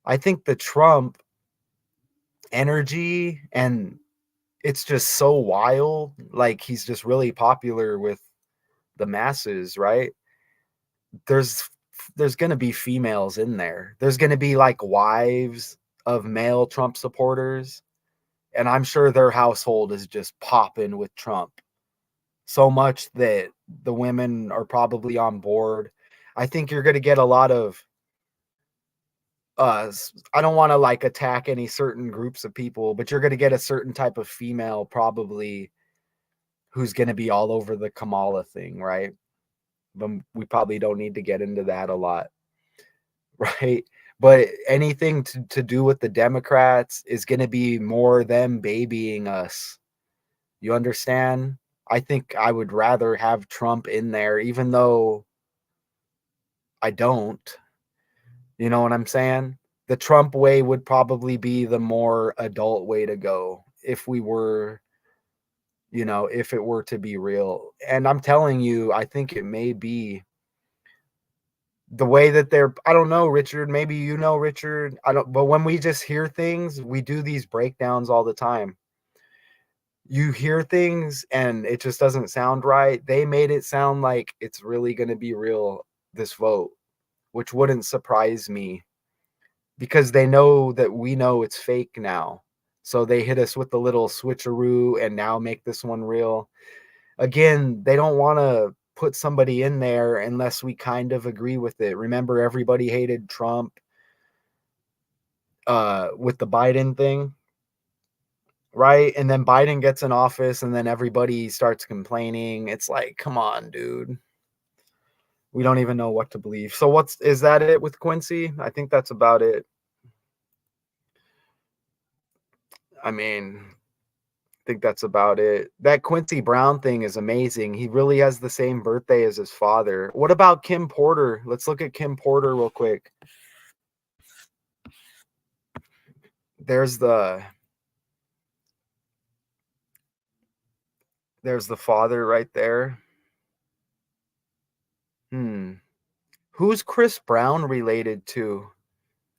A: I think the Trump energy, and it's just so wild. Like he's just really popular with the masses, right? There's there's going to be females in there. There's going to be like wives of male Trump supporters, and I'm sure their household is just popping with Trump so much that the women are probably on board. I think you're going to get a lot of I don't want to like attack any certain groups of people, but you're going to get a certain type of female probably who's going to be all over the Kamala thing, right? But we probably don't need to get into that a lot, right? But anything to do with the Democrats is going to be more them babying us. You understand? I think I would rather have Trump in there, even though I don't. You know what I'm saying? The Trump way would probably be the more adult way to go if we were, you know, if it were to be real. And I'm telling you, I think it may be the way that they're, I don't know, Richard, maybe you know, Richard, I don't, but when we just hear things, we do these breakdowns all the time. You hear things and it just doesn't sound right. They made it sound like it's really going to be real, this vote, which wouldn't surprise me. because they know that we know it's fake now. So they hit us with the little switcheroo and now make this one real. Again, they don't want to put somebody in there unless we kind of agree with it. Remember, everybody hated Trump with the Biden thing, right? And then Biden gets in office and then everybody starts complaining. It's like, come on, dude. We don't even know what to believe. So is that it with Quincy? I think that's about it. I mean, I think that's about it. That Quincy Brown thing is amazing. He really has the same birthday as his father. What about Kim Porter? Let's look at Kim Porter real quick. There's the father right there. Who's Chris Brown related to?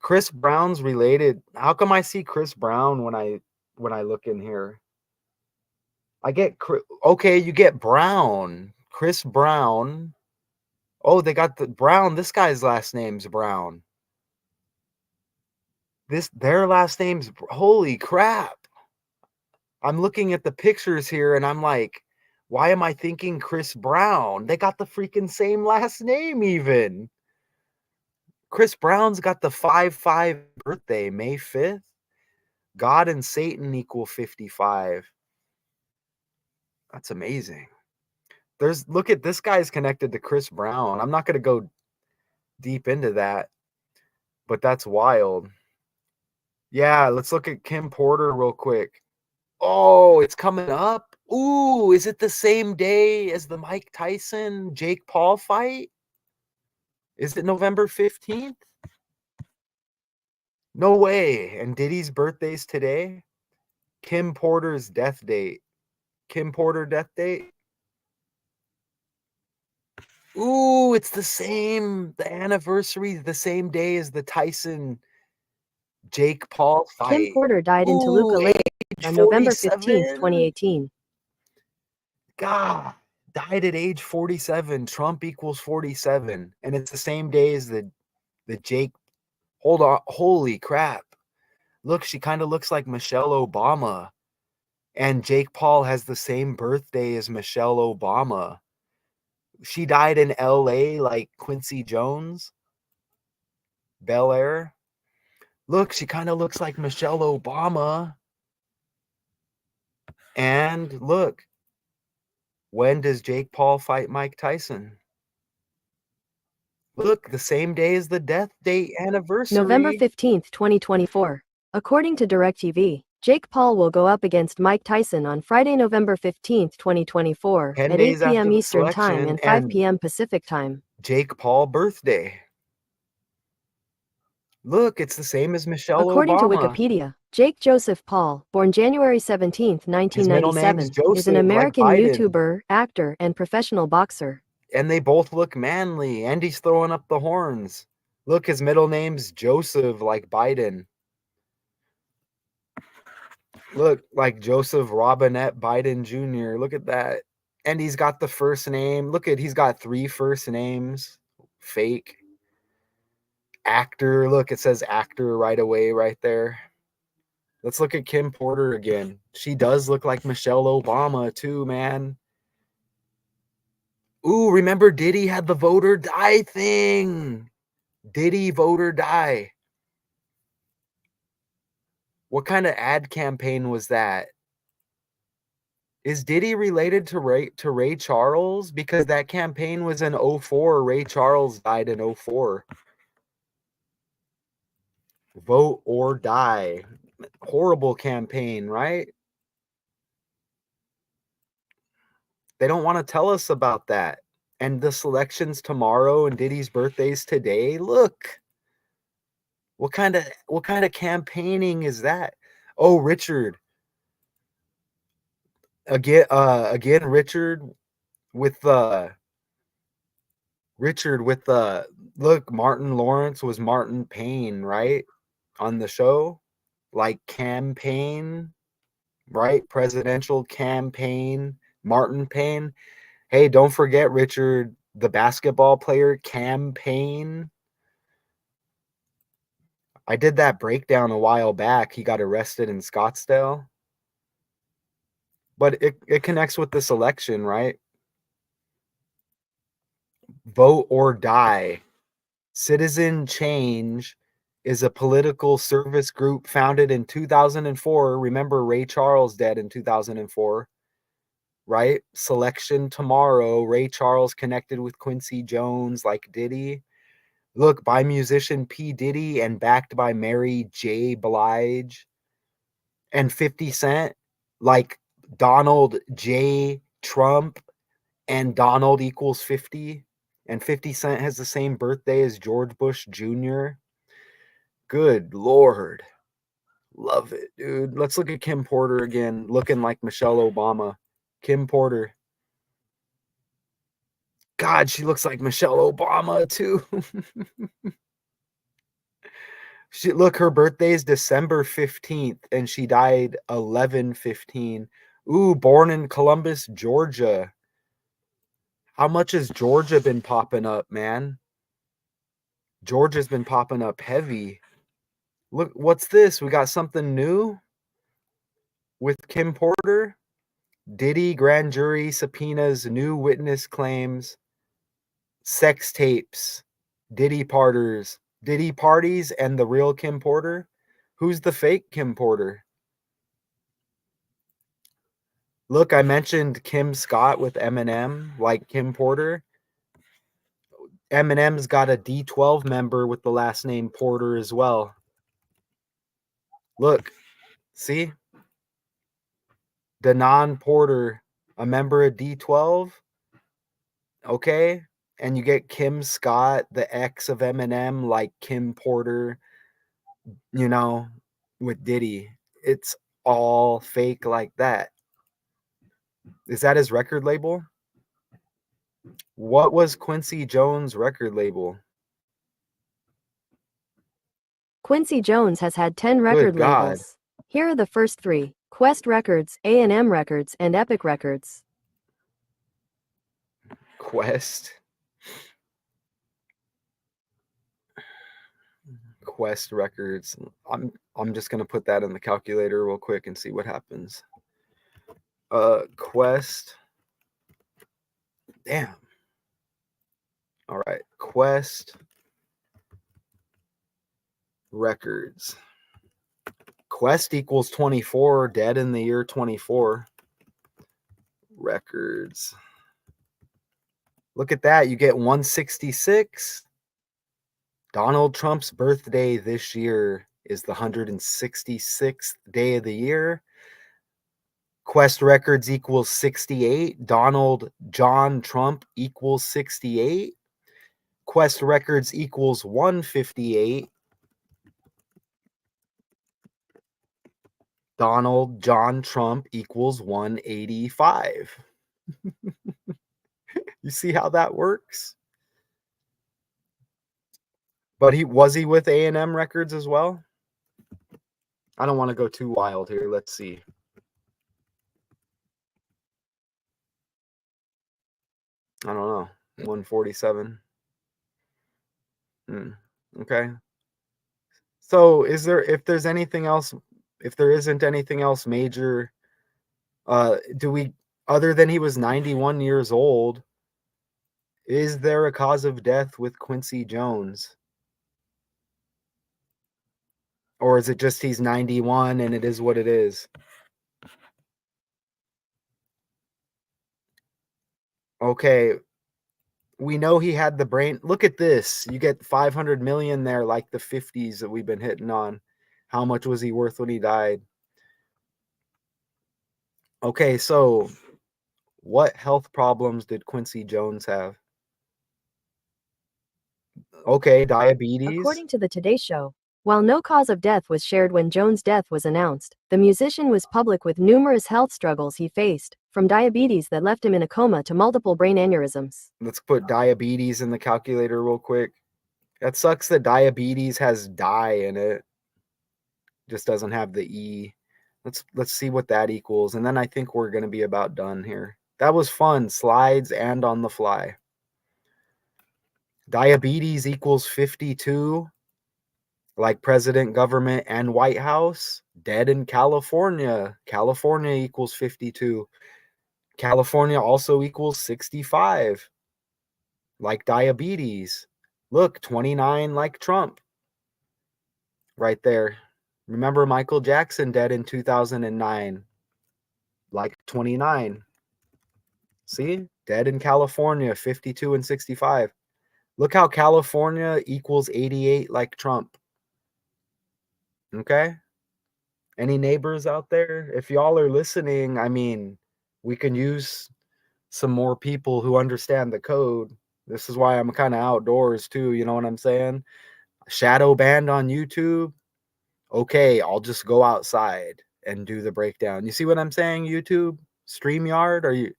A: Chris Brown's related. How come I see Chris Brown when I look in here? I get okay, you get Brown. Chris Brown. Oh, they got the Brown. This guy's last name's Brown. Their last name's, holy crap. I'm looking at the pictures here and I'm like, why am I thinking Chris Brown? They got the freaking same last name even. Chris Brown's got the 5/5 birthday, May 5th. God and Satan equal 55. That's amazing. Look at this guy's connected to Chris Brown. I'm not going to go deep into that, but that's wild. Yeah, let's look at Kim Porter real quick. Oh, it's coming up. Ooh, is it the same day as the Mike Tyson Jake Paul fight? Is it November 15th? No way. And Diddy's birthday's today? Kim Porter's death date. Kim Porter death date? Ooh, it's the anniversary, the same day as the Tyson Jake Paul fight.
C: Kim Porter died in Toluca
A: Ooh,
C: Lake
A: age
C: on November
A: 47.
C: 15th, 2018.
A: God, died at age 47. Trump equals 47. And it's the same day as the Jake. Hold on. Holy crap. Look, she kind of looks like Michelle Obama. And Jake Paul has the same birthday as Michelle Obama. She died in LA like Quincy Jones. Bel Air. Look, she kind of looks like Michelle Obama. And look, when does Jake Paul fight Mike Tyson? Look, the same day as the death date anniversary.
C: November 15th, 2024. According to DirecTV, Jake Paul will go up against Mike Tyson on Friday, November 15th, 2024,
A: 10
C: at 8
A: days after
C: p.m.
A: the
C: Eastern Time
A: selection
C: and 5
A: and
C: p.m. Pacific Time.
A: Jake Paul birthday. Look, it's the same as Michelle
C: According to
A: Obama.
C: Wikipedia, Jake Joseph Paul, born January 17,
A: His middle name's
C: 1997,
A: Joseph,
C: is an
A: like
C: American
A: Biden.
C: YouTuber, actor, and professional boxer.
A: And they both look manly. And he's throwing up the horns. Look, his middle name's Joseph, like Biden. Look, like Joseph Robinette Biden Jr. Look at that. And he's got the first name. Look at, he's got 3 first names. Fake. Actor. Look, it says actor right away right there. Let's look at Kim Porter again. She does look like Michelle Obama too, man. Ooh, remember Diddy had the vote or die thing. Diddy vote or die. What kind of ad campaign was that? Is Diddy related to Ray Charles? Because that campaign was in 04. Ray Charles died in 04. Vote or die. Horrible campaign, right? They don't want to tell us about that. And the selections tomorrow and Diddy's birthday's today. Look. What kind of campaigning is that? Oh, Richard. Again Richard with look, Martin Lawrence was Martin Payne, right? On the show, like campaign, right? Presidential campaign, Martin Payne. Hey, don't forget Richard, the basketball player, campaign. I did that breakdown a while back. He got arrested in Scottsdale. But it connects with this election, right? Vote or die. Citizen Change is a political service group founded in 2004. Remember, Ray Charles dead in 2004, right? Selection Tomorrow. Ray Charles connected with Quincy Jones like Diddy. Look, by musician P. Diddy and backed by Mary J. Blige and 50 Cent, like Donald J. Trump and Donald equals 50. And 50 Cent has the same birthday as George Bush Jr. Good Lord. Love it, dude. Let's look at Kim Porter again, looking like Michelle Obama. Kim Porter. God, she looks like Michelle Obama, too. Look, her birthday is December 15th, and she died 11/15. Ooh, born in Columbus, Georgia. How much has Georgia been popping up, man? Georgia's been popping up heavy. Look, what's this? We got something new with Kim Porter. Diddy grand jury subpoenas new witness claims, sex tapes, Diddy parties, and the real Kim Porter. Who's the fake Kim Porter? Look, I mentioned Kim Scott with Eminem, like Kim Porter. Eminem's got a D12 member with the last name Porter as well. Look, see? Denon Porter, a member of D12. Okay. And you get Kim Scott, the ex of Eminem, like Kim Porter, with Diddy. It's all fake like that. Is that his record label? What was Quincy Jones' record label?
C: Quincy Jones has had 10 record
A: Good God.
C: labels. Here are the first 3: Quest Records, A&M Records, and Epic Records.
A: Quest Records. I'm just gonna put that in the calculator real quick and see what happens. Quest. Damn. All right, Quest Records. Quest equals 24, dead in the year 24. Records. Look at that. You get 166. Donald Trump's birthday this year is the 166th day of the year. Quest Records equals 68. Donald John Trump equals 68. Quest Records equals 158. Donald John Trump equals 185. You see how that works? But was he with A&M Records as well? I don't want to go too wild here. Let's see. I don't know. 147. Okay. So if there isn't anything else major, other than he was 91 years old, is there a cause of death with Quincy Jones? Or is it just he's 91 and it is what it is? Okay. We know he had the brain. Look at this. You get 500 million there, like the 50s that we've been hitting on. How much was he worth when he died? Okay, so what health problems did Quincy Jones have? Okay, diabetes.
C: According to the Today Show, while no cause of death was shared when Jones' death was announced, the musician was public with numerous health struggles he faced, from diabetes that left him in a coma to multiple brain aneurysms.
A: Let's put diabetes in the calculator real quick. That sucks that diabetes has die in it. Just doesn't have the E. Let's see what that equals, and then I think we're going to be about done here. That was fun. Slides and on the fly. Diabetes equals 52. like president, government, and White House. Dead in California. California equals 52. California also equals 65, like diabetes. Look, 29, like Trump, right there. Remember Michael Jackson dead in 2009, like 29. See? Dead in California, 52 and 65. Look how California equals 88, like Trump. Okay? Any neighbors out there? If y'all are listening, I mean, we can use some more people who understand the code. This is why I'm kind of outdoors too, you know what I'm saying? Shadow banned on YouTube. Okay, I'll just go outside and do the breakdown. You see what I'm saying, YouTube? StreamYard? Are you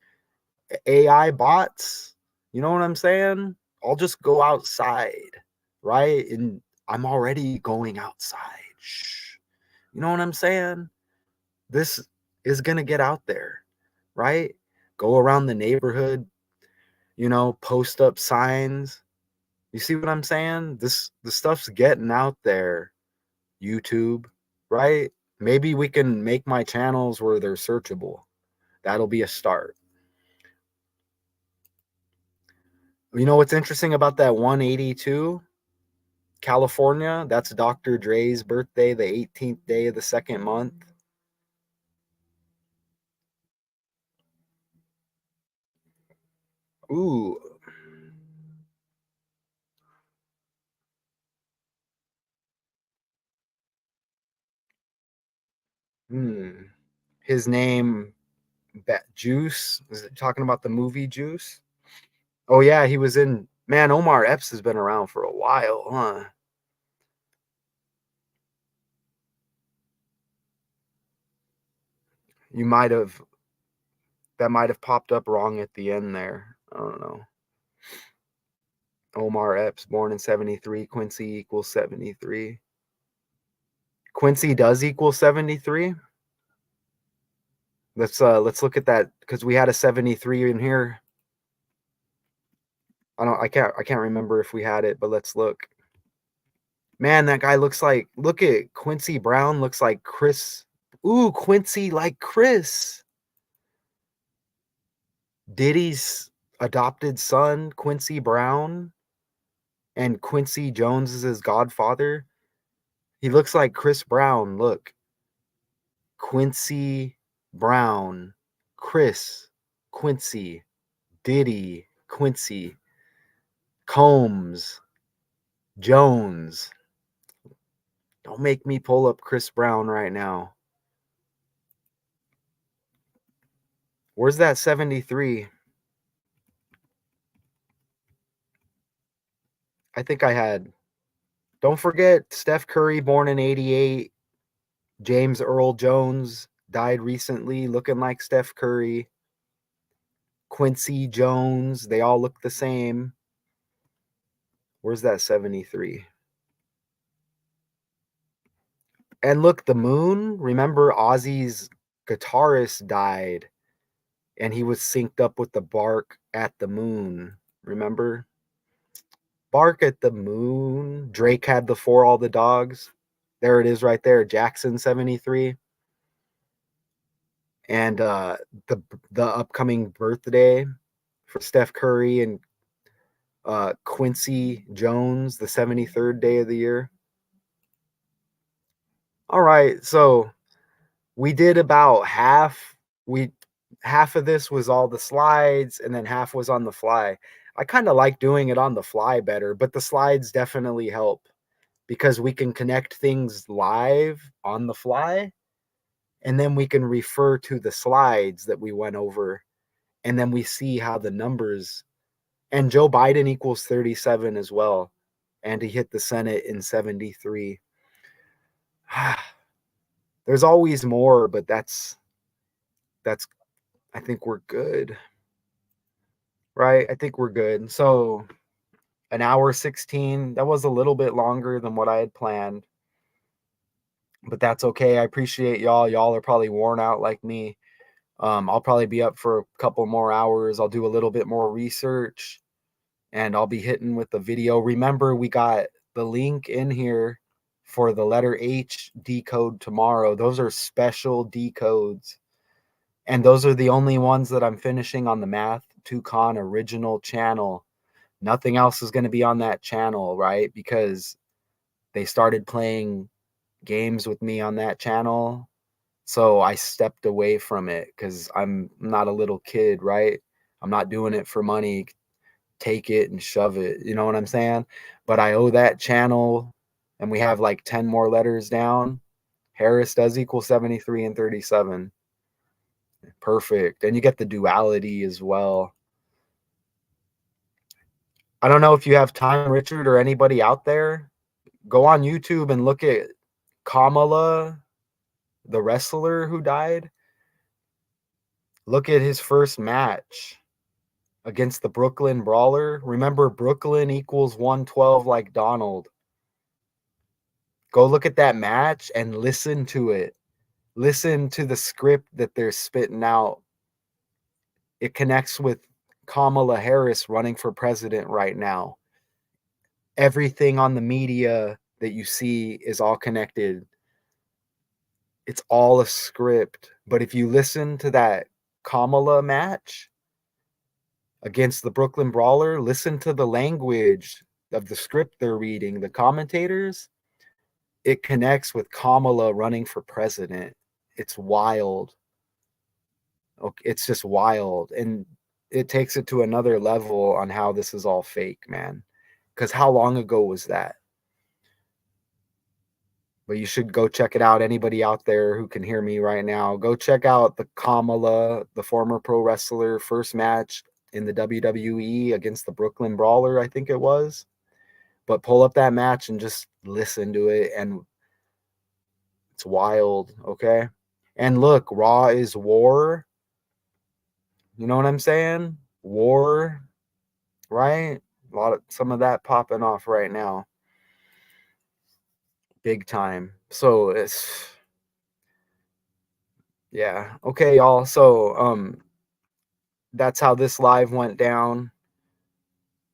A: AI bots? You know what I'm saying? I'll just go outside, right? And I'm already going outside. Shh. You know what I'm saying? This is going to get out there, right? Go around the neighborhood, post up signs. You see what I'm saying? The stuff's getting out there, YouTube, right? Maybe we can make my channels where they're searchable. That'll be a start. You know what's interesting about that 182? California, that's Dr. Dre's birthday, the 18th day of the second month. Ooh. His name, Juice. Is it talking about the movie Juice? Oh, yeah, he was in. Man, Omar Epps has been around for a while, huh? You might have. That might have popped up wrong at the end there. I don't know. Omar Epps, born in 73. Quincy equals 73. Quincy does equal 73. Let's look at that because we had a 73 in here. I can't remember if we had it, but let's look. Man, that guy look at Quincy Brown looks like Chris. Ooh, Quincy like Chris. Diddy's adopted son, Quincy Brown, and Quincy Jones is his godfather. He looks like Chris Brown. Look. Quincy Brown, Chris, Quincy, Diddy, Quincy, Combs, Jones. Don't make me pull up Chris Brown right now. Where's that 73? I think I had. Don't forget Steph Curry, born in 88. James Earl Jones died recently, looking like Steph Curry. Quincy Jones, they all look the same. Where's that 73? And look, the moon. Remember, Ozzy's guitarist died, and he was synced up with the bark at the moon. Remember? Bark at the moon. Drake had the For All the Dogs. There it is right there. Jackson 73. And the upcoming birthday for Steph Curry and Quincy Jones, the 73rd day of the year. All right, so we did about half. Half of this was all the slides, and then half was on the fly. I kind of like doing it on the fly better, but the slides definitely help because we can connect things live on the fly, and then we can refer to the slides that we went over, and then we see how the numbers. And Joe Biden equals 37 as well, and he hit the Senate in 73. There's always more, but that's I think we're good. Right? I think we're good. So an hour 16, that was a little bit longer than what I had planned. But that's okay. I appreciate y'all. Y'all are probably worn out like me. I'll probably be up for a couple more hours. I'll do a little bit more research and I'll be hitting with the video. Remember, we got the link in here for the letter H decode tomorrow. Those are special decodes. And those are the only ones that I'm finishing on the Math Tucon original channel. Nothing else is going to be on that channel, right? Because they started playing games with me on that channel. So I stepped away from it because I'm not a little kid, right? I'm not doing it for money. Take it and shove it. You know what I'm saying? But I owe that channel, and we have like 10 more letters down. Harris does equal 73 and 37. Perfect. And you get the duality as well. I don't know if you have time, Richard, or anybody out there. Go on YouTube and look at Kamala, the wrestler who died. Look at his first match against the Brooklyn Brawler. Remember, Brooklyn equals 112 like Donald. Go look at that match and listen to it. Listen to the script that they're spitting out. It connects with Kamala Harris running for president right now. Everything on the media that you see is all connected. It's all a script. But if you listen to that Kamala match against the Brooklyn Brawler, listen to the language of the script they're reading, the commentators, it connects with Kamala running for president. It's wild. Okay, it's just wild. And it takes it to another level on how this is all fake, man. Because how long ago was that? But you should go check it out. Anybody out there who can hear me right now, go check out the Kamala, the former pro wrestler, first match in the WWE against the Brooklyn Brawler, I think it was. But pull up that match and just listen to it. And it's wild, okay? And look, Raw is war. You know what I'm saying? War, right? Some of that popping off right now. Big time. So it's yeah. Okay, y'all. So that's how this live went down.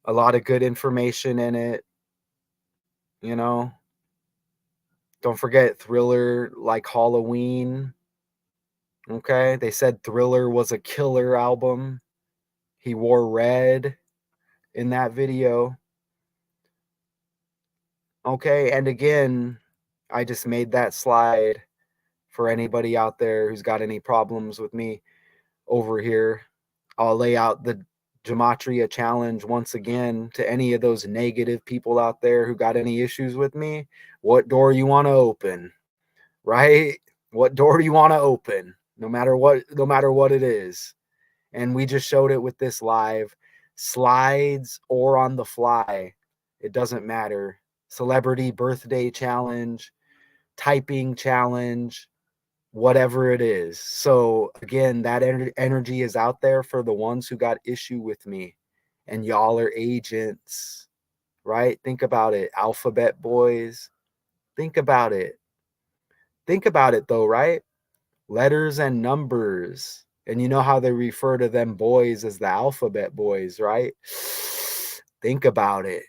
A: A lot of good information in it. You know. Don't forget Thriller like Halloween. Okay? They said Thriller was a killer album. He wore red in that video. Okay, and again, I just made that slide for anybody out there who's got any problems with me over here. I'll lay out the Gematria challenge once again to any of those negative people out there who got any issues with me. What door you want to open, right? What door do you want to open? No matter what it is. And we just showed it with this live. Slides or on the fly. It doesn't matter. Celebrity birthday challenge, typing challenge, whatever it is. So again, that energy is out there for the ones who got issue with me, and y'all are agents, right? Think about it. Alphabet boys. Think about it though, right? Letters and numbers. And you know how they refer to them boys as the alphabet boys, right? Think about it.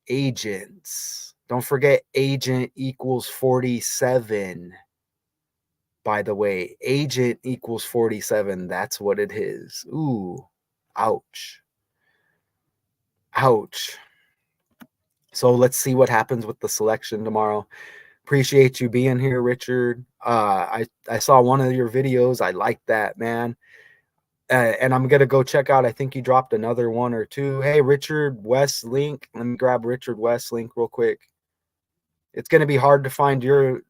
A: Agents. Don't forget agent equals 47. By the way, agent equals 47. That's what it is. Ooh, ouch. Ouch. So let's see what happens with the selection tomorrow. Appreciate you being here, Richard. I saw one of your videos. I like that, man. And I'm gonna go check out. I think you dropped another one or two. Hey, Richard West link. Let me grab Richard West link real quick. It's gonna be hard to find your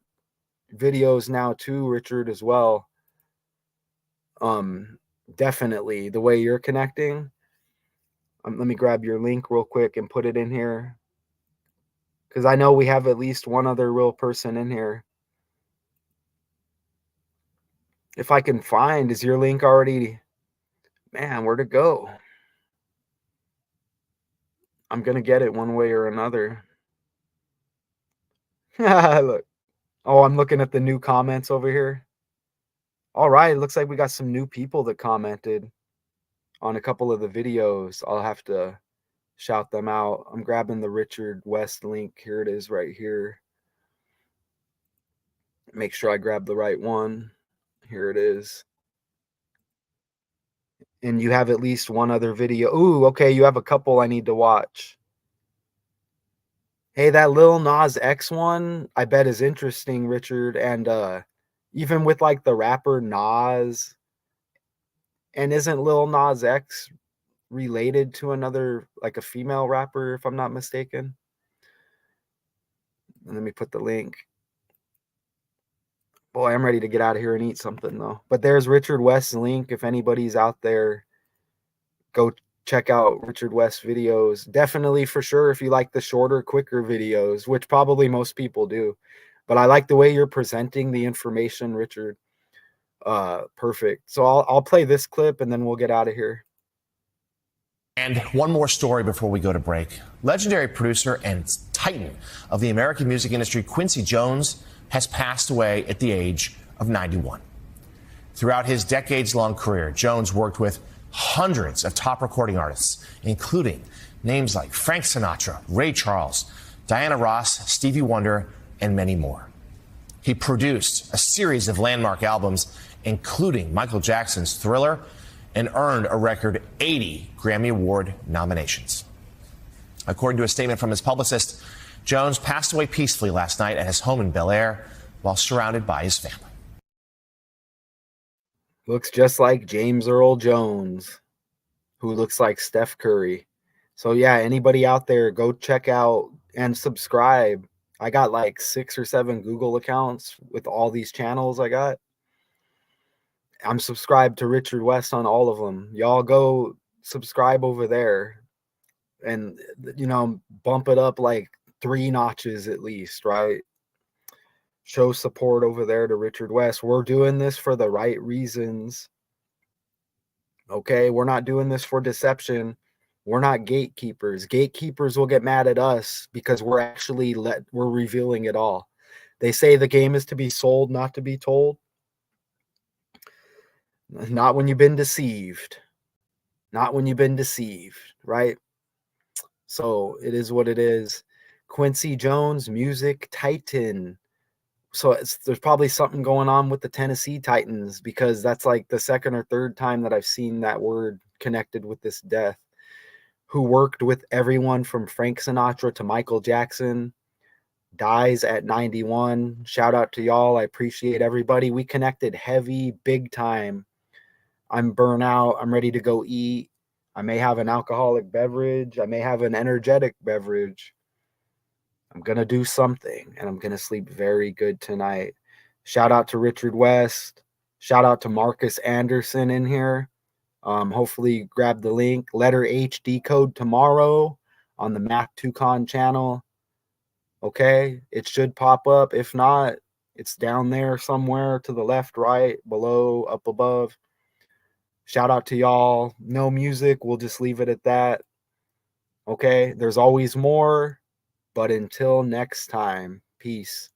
A: videos now too, Richard, as well. Definitely the way you're connecting. Let me grab your link real quick and put it in here, because I know we have at least one other real person in here. If I can find, is your link already? Man, where'd it go? I'm gonna get it one way or another. Look. Oh, I'm looking at the new comments over here. All right, looks like we got some new people that commented on a couple of the videos. I'll have to shout them out. I'm grabbing the Richard West link. Here it is right here. Make sure I grab the right one. Here it is. And you have at least one other video. Ooh, okay, you have a couple I need to watch. Hey, that Lil Nas X one, I bet is interesting, Richard. And even with like the rapper Nas, and isn't Lil Nas X related to another, like a female rapper, if I'm not mistaken? And let me put the link. Boy, I'm ready to get out of here and eat something though. But there's Richard West's link. If anybody's out there, go check out Richard West videos. Definitely, for sure, if you like the shorter, quicker videos, which probably most people do. But I like the way you're presenting the information, Richard. Perfect. So I'll play this clip and then we'll get out of here.
B: And one more story before we go to break. Legendary producer and titan of the American music industry, Quincy Jones, has passed away at the age of 91. Throughout his decades-long career, Jones worked with hundreds of top recording artists, including names like Frank Sinatra, Ray Charles, Diana Ross, Stevie Wonder, and many more. He produced a series of landmark albums, including Michael Jackson's Thriller, and earned a record 80 Grammy Award nominations. According to a statement from his publicist, Jones passed away peacefully last night at his home in Bel Air while surrounded by his family.
A: Looks just like James Earl Jones, who looks like Steph Curry. So yeah, anybody out there, go check out and subscribe. I got like 6 or 7 Google accounts with all these channels I got. I'm subscribed to Richard West on all of them. Y'all go subscribe over there and, you know, bump it up like 3 notches at least, right? Show support over there to Richard West. We're doing this for the right reasons. Okay, we're not doing this for deception. We're not gatekeepers. Gatekeepers will get mad at us because we're revealing it all. They say the game is to be sold, not to be told. Not when you've been deceived. Not when you've been deceived, right? So it is what it is. Quincy Jones, music titan. So there's probably something going on with the Tennessee Titans, because that's like the second or third time that I've seen that word connected with this death. Who worked with everyone from Frank Sinatra to Michael Jackson, dies at 91. Shout out to y'all. I appreciate everybody. We connected heavy, big time. I'm burnt out. I'm ready to go eat. I may have an alcoholic beverage. I may have an energetic beverage. I'm going to do something, and I'm going to sleep very good tonight. Shout out to Richard West. Shout out to Marcus Anderson in here. Hopefully grab the link. Letter H decode tomorrow on the Math 2Con channel. Okay, it should pop up. If not, it's down there somewhere to the left, right, below, up above. Shout out to y'all. No music. We'll just leave it at that. Okay, there's always more. But until next time, peace.